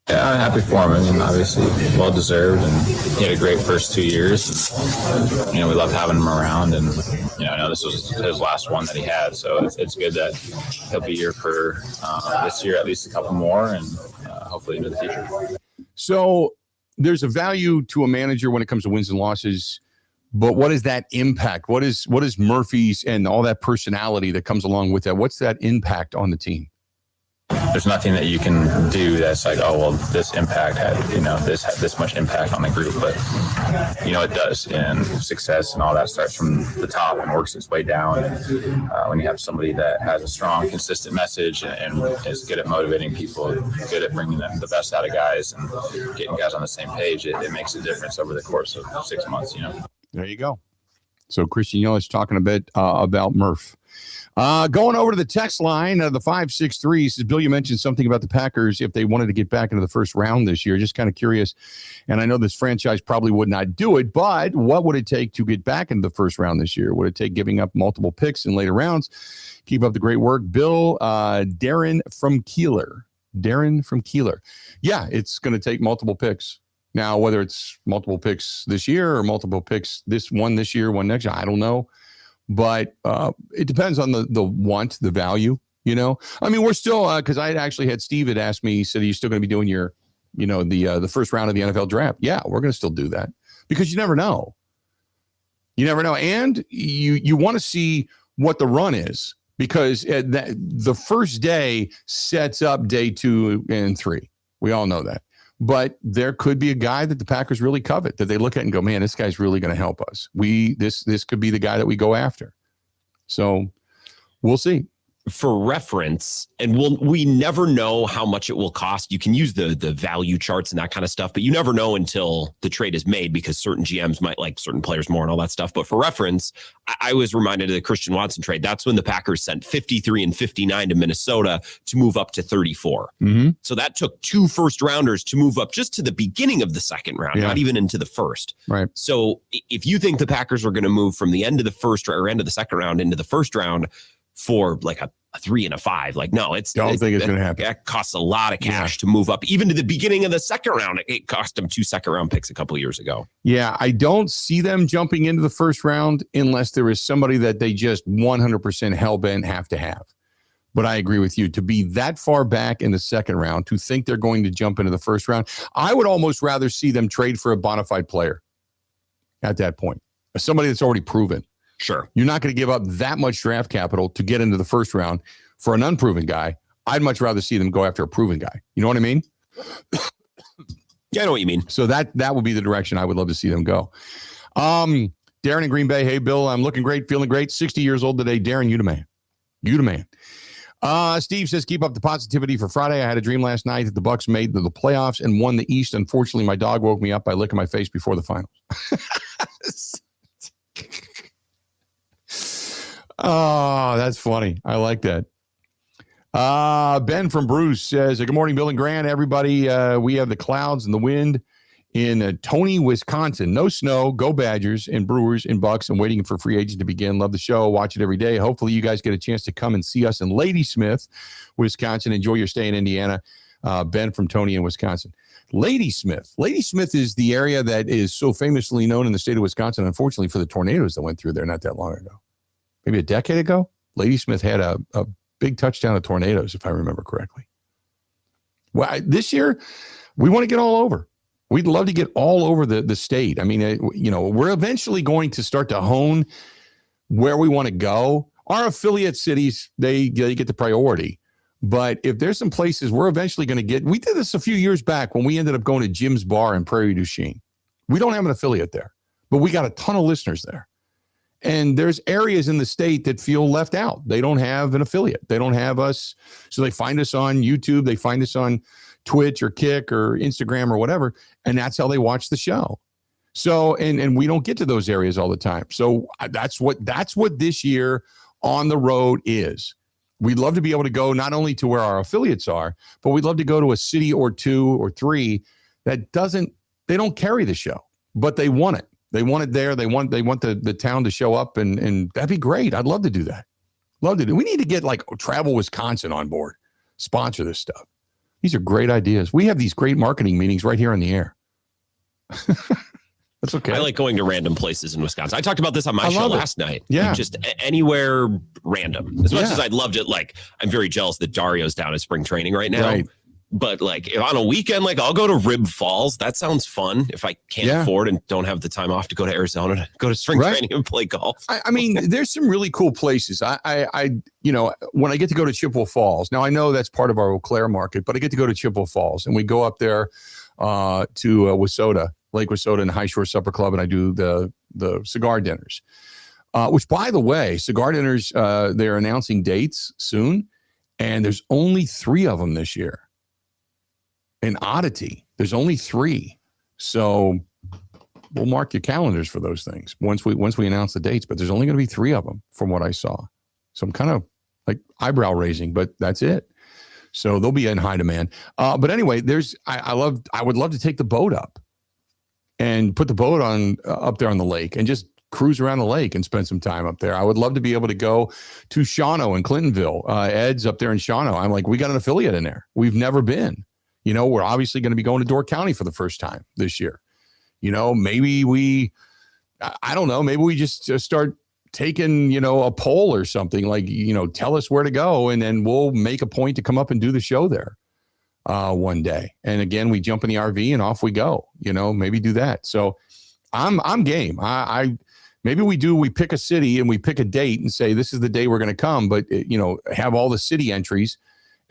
Yeah, I'm happy for him. I mean, obviously, well-deserved, and he had a great first 2 years. We love having him around, and, I know this was his last one that he had, so it's good that he'll be here for this year, at least a couple more, and hopefully into the future. So there's a value to a manager when it comes to wins and losses, but what is that impact? What is Murphy's and all that personality that comes along with that? What's that impact on the team? There's nothing that you can do that's like, oh, well, this impact had, this much impact on the group. But, it does. And success and all that starts from the top and works its way down. And when you have somebody that has a strong, consistent message and is good at motivating people, good at bringing the best out of guys and getting guys on the same page, it makes a difference over the course of 6 months, There you go. So Christian Yelich talking a bit about Murph. Going over to the text line, the 563 says, Bill, you mentioned something about the Packers if they wanted to get back into the first round this year. Just kind of curious. And I know this franchise probably would not do it, but what would it take to get back into the first round this year? Would it take giving up multiple picks in later rounds? Keep up the great work. Bill, Darren from Keeler. Yeah, it's going to take multiple picks. Now, whether it's multiple picks this year or multiple picks this year, one next year, I don't know. But it depends on the value, I mean, we're still, because I actually had Steve had asked me, he said, are you still going to be doing your, the first round of the NFL draft? Yeah, we're going to still do that because you never know. And you want to see what the run is because the first day sets up day 2 and 3. We all know that. But there could be a guy that the Packers really covet that they look at and go, man, this guy's really going to help us. This could be the guy that we go after. So we'll see. For reference, and we never know how much it will cost. You can use the value charts and that kind of stuff, but you never know until the trade is made because certain GMs might like certain players more and all that stuff. But for reference, I was reminded of the Christian Watson trade. That's when the Packers sent 53 and 59 to Minnesota to move up to 34. Mm-hmm. So that took 2 first rounders to move up just to the beginning of the second round, not even into the first. Right. So if you think the Packers are going to move from the end of the first or end of the second round into the first round for like a 3 and a 5. Like, no, don't think it's going to happen. That costs a lot of cash to move up. Even to the beginning of the second round, it cost them 2 second-round picks a couple of years ago. Yeah, I don't see them jumping into the first round unless there is somebody that they just 100% hell-bent have to have. But I agree with you. To be that far back in the second round, to think they're going to jump into the first round, I would almost rather see them trade for a bona fide player at that point. Somebody that's already proven. Sure. You're not going to give up that much draft capital to get into the first round for an unproven guy. I'd much rather see them go after a proven guy. You know what I mean? Yeah, I know what you mean. So that would be the direction I would love to see them go. Darren in Green Bay. Hey, Bill, I'm looking great, feeling great. 60 years old today. Darren, you the man. You the man. Steve says, keep up the positivity for Friday. I had a dream last night that the Bucs made the playoffs and won the East. Unfortunately, my dog woke me up by licking my face before the finals. Oh, that's funny. I like that. Ben from Bruce says, good morning, Bill and Grant. Everybody, we have the clouds and the wind in Tony, Wisconsin. No snow. Go Badgers and Brewers and Bucks. I'm waiting for free agents to begin. Love the show. Watch it every day. Hopefully you guys get a chance to come and see us in Ladysmith, Wisconsin. Enjoy your stay in Indiana. Ben from Tony in Wisconsin. Ladysmith. Ladysmith is the area that is so famously known in the state of Wisconsin, unfortunately, for the tornadoes that went through there not that long ago. Maybe a decade ago, Ladysmith had a big touchdown of tornadoes, if I remember correctly. Well, this year, we want to get all over. We'd love to get all over the state. I mean, we're eventually going to start to hone where we want to go. Our affiliate cities, they get the priority. But if there's some places we're eventually going to get, we did this a few years back when we ended up going to Jim's Bar in Prairie du Chien. We don't have an affiliate there, but we got a ton of listeners there. And there's areas in the state that feel left out. They don't have an affiliate. They don't have us. So they find us on YouTube. They find us on Twitch or Kick or Instagram or whatever. And that's how they watch the show. So, and we don't get to those areas all the time. So that's what this year on the road is. We'd love to be able to go not only to where our affiliates are, but we'd love to go to a city or 2 or 3 that they don't carry the show, but they want it. They want it there. They want the town to show up, and that'd be great. I'd love to do that. Love to do. We need to get like Travel Wisconsin on board, sponsor this stuff. These are great ideas. We have these great marketing meetings right here on the air. That's okay. I like going to random places in Wisconsin. I talked about this on my show last night. Yeah. Like just anywhere random. As much as I'd loved it, like I'm very jealous that Dario's down at spring training right now. Right. But like if on a weekend, like I'll go to Rib Falls. That sounds fun. If I can't afford and don't have the time off to go to Arizona to go to spring training and play golf. I mean, there's some really cool places. I when I get to go to Chippewa Falls, now I know that's part of our Eau Claire market, but I get to go to Chippewa Falls and we go up there to Wissota, Lake Wissota and High Shore Supper Club, and I do the cigar dinners. Which, by the way, cigar dinners, they're announcing dates soon, and there's only 3 of them this year. An oddity. There's only 3. So we'll mark your calendars for those things once we announce the dates, but there's only going to be 3 of them from what I saw. So I'm kind of like eyebrow raising, but that's it. So they'll be in high demand. But anyway, I would love to take the boat up and put the boat up there on the lake and just cruise around the lake and spend some time up there. I would love to be able to go to Shawano and Clintonville. Ed's up there in Shawano. I'm like, we got an affiliate in there. We've never been. We're obviously going to be going to Door County for the first time this year. Maybe I don't know, maybe we just start taking, a poll or something like, tell us where to go. And then we'll make a point to come up and do the show there one day. And again, we jump in the RV and off we go, maybe do that. So I'm game. Maybe we pick a city and we pick a date and say, this is the day we're going to come, but have all the city entries.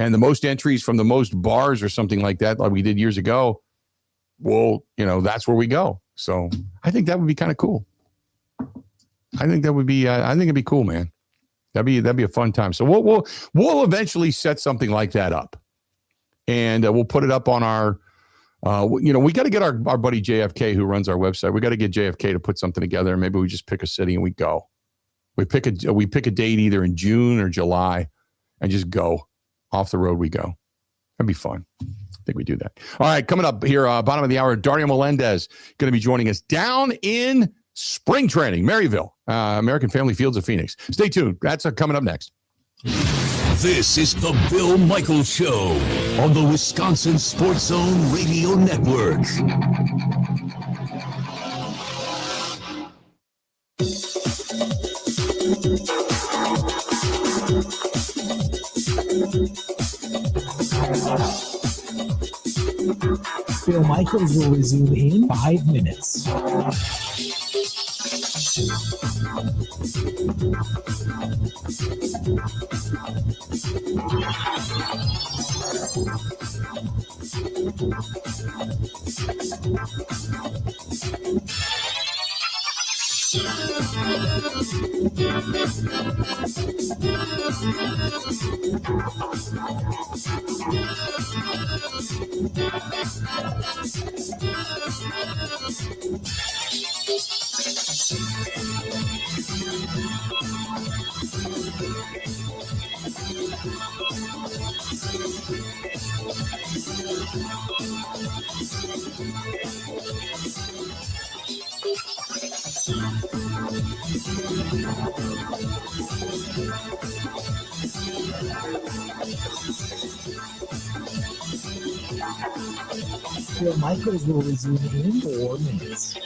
And the most entries from the most bars or something like that, like we did years ago, well, that's where we go. So I think that would be kind of cool. I think it'd be cool, man. That'd be a fun time. So we'll eventually set something like that up, and we'll put it up on our. We got to get our buddy JFK who runs our website. We got to get JFK to put something together. Maybe we just pick a city and we go. We pick a date either in June or July, and just go. Off the road we go. That'd be fun. I think we do that. All right, coming up here, bottom of the hour, Dario Melendez going to be joining us down in spring training, Maryville, American Family Fields of Phoenix. Stay tuned. That's coming up next. This is the Bill Michaels Show on the Wisconsin Sports Zone Radio Network. Bill Michaels will resume in 5 minutes. Bill Michaels will resume in 4 minutes.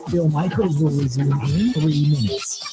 Bill Michaels will resume in 3 minutes.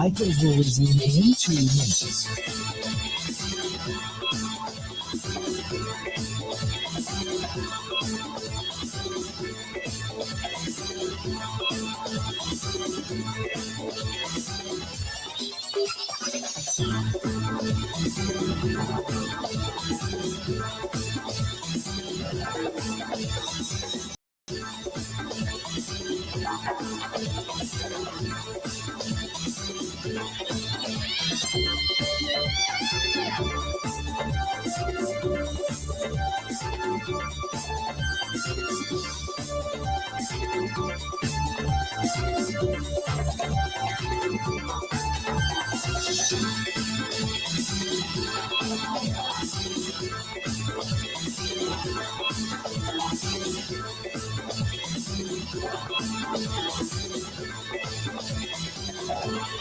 Bill Michaels will resume in 2 minutes.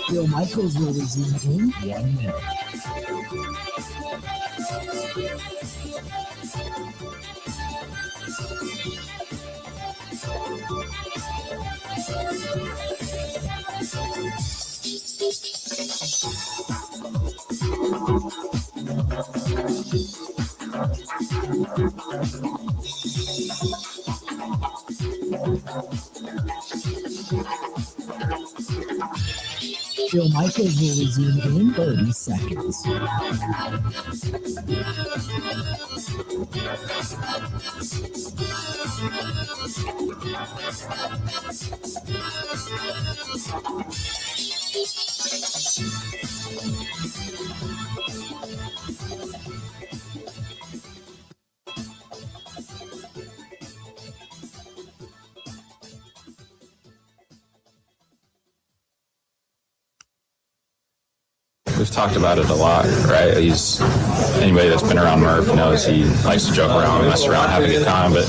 Bill Michaels will resume in 1 minute. Bill Michaels will resume in 30 seconds. We've talked about it a lot, right? Anybody that's been around Murph knows he likes to joke around, mess around, have a good time, but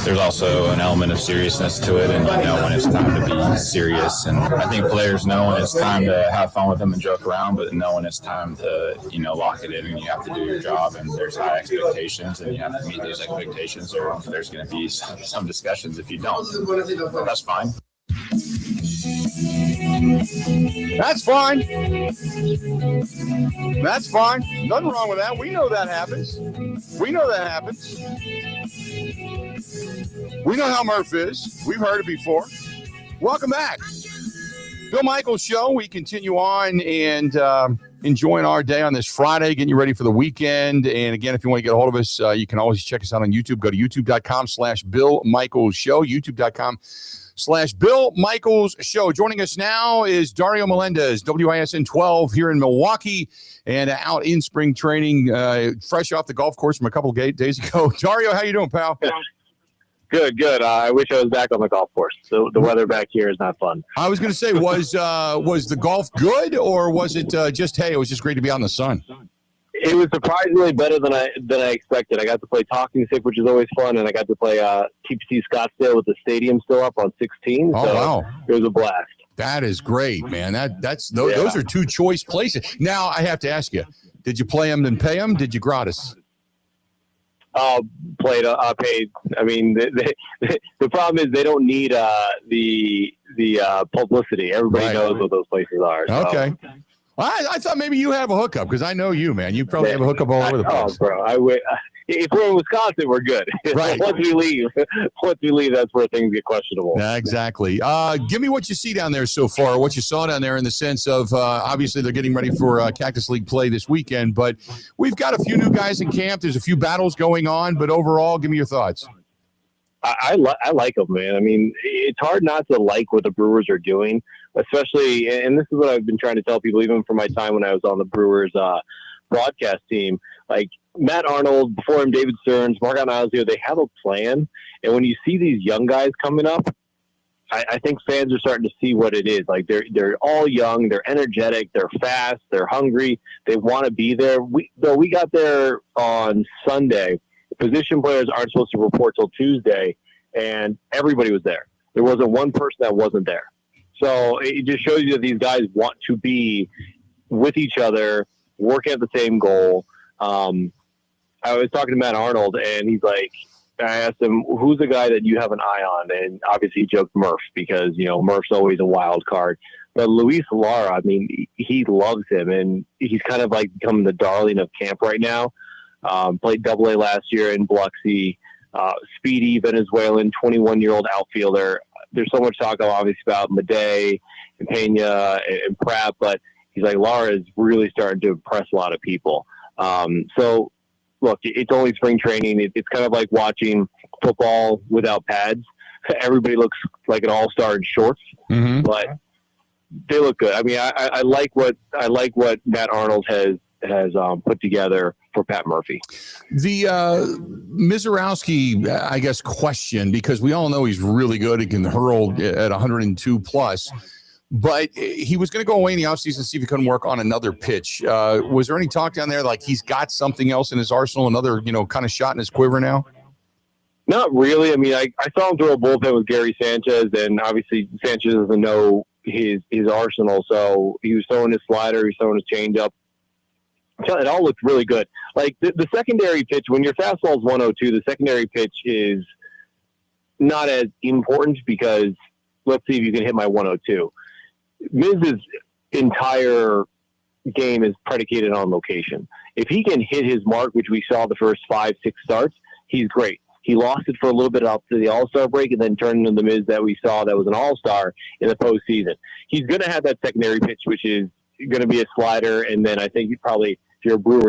there's also an element of seriousness to it, and you know when it's time to be serious. And I think players know when it's time to have fun with them and joke around, but know when it's time to, you know, lock it in and you have to do your job, and there's high expectations and you have to meet those expectations, or there's going to be some discussions if you don't. That's fine. That's fine. That's fine. Nothing wrong with that. We know that happens. We know that happens. We know how Murph is. We've heard it before. Welcome back. Bill Michaels Show. We continue on and enjoying our day on this Friday, getting you ready for the weekend. And again, if you want to get a hold of us, you can always check us out on YouTube. Go to youtube.com/Bill Michaels Show, youtube.com/Bill Michaels Show. Joining us now is Dario Melendez, WISN 12 here in Milwaukee and out in spring training, fresh off the golf course from a couple of days ago. Dario, how you doing, pal? Good. I wish I was back on the golf course. So the weather back here is not fun. I was going to say, was the golf good, or was it just, hey, it was just great to be out in the sun? It was surprisingly better than I expected. I got to play Talking Stick, which is always fun, and I got to play TPC Scottsdale with the stadium still up on 16. Oh, so wow. It was a blast. That is great, man. Those are two choice places. Now I have to ask you: did you play them and pay them? Did you gratis? Paid. I mean, the problem is they don't need the publicity. Everybody knows what those places are. So. Okay. I thought maybe you have a hookup because I know you, man. You probably have a hookup all over the place. Oh, bro, if we're in Wisconsin, we're good. Right. Once we leave, that's where things get questionable. Yeah, exactly. Give me what you see down there so far, what you saw down there in the sense of, obviously they're getting ready for Cactus League play this weekend, but we've got a few new guys in camp. There's a few battles going on, but overall, give me your thoughts. I like them, man. I mean, it's hard not to like what the Brewers are doing, especially, and this is what I've been trying to tell people, even from my time when I was on the Brewers broadcast team. Like Matt Arnold, before him, David Stearns, Mark Analizio, they have a plan. And when you see these young guys coming up, I think fans are starting to see what it is. Like they're all young, they're energetic, they're fast, they're hungry, they want to be there. We got there on Sunday. Position players aren't supposed to report till Tuesday, and everybody was there. There wasn't one person that wasn't there. So it just shows you that these guys want to be with each other, working at the same goal. I was talking to Matt Arnold, and he's like, I asked him, who's the guy that you have an eye on? And obviously he joked Murph because, Murph's always a wild card. But Luis Lara, I mean, he loves him, and he's kind of like becoming the darling of camp right now. Played AA last year in Biloxi. Speedy Venezuelan, 21-year-old outfielder. There's so much talk, obviously, about Madej and Pena and Pratt, but he's like, Lara is really starting to impress a lot of people. So, look, it's only spring training. It's kind of like watching football without pads. Everybody looks like an all-star in shorts, but they look good. I mean, I like what Matt Arnold has put together for Pat Murphy. The Mizorowski, I guess, question, because we all know he's really good. He can hurl at 102 plus, but he was going to go away in the offseason and see if he couldn't work on another pitch. Was there any talk down there like he's got something else in his arsenal, another kind of shot in his quiver now? Not really. I mean, I saw him throw a bullpen with Gary Sanchez, and obviously Sanchez doesn't know his arsenal, so he was throwing his slider, he was throwing his changeup. It all looked really good. Like the secondary pitch, when your fastball is 102, the secondary pitch is not as important because let's see if you can hit my 102. Miz's entire game is predicated on location. If he can hit his mark, which we saw the first 5-6 starts, he's great. He lost it for a little bit up to the All-Star break and then turned into the Miz that we saw that was an All-Star in the postseason. He's going to have that secondary pitch, which is going to be a slider, and then I think he probably, if you're a Brewer,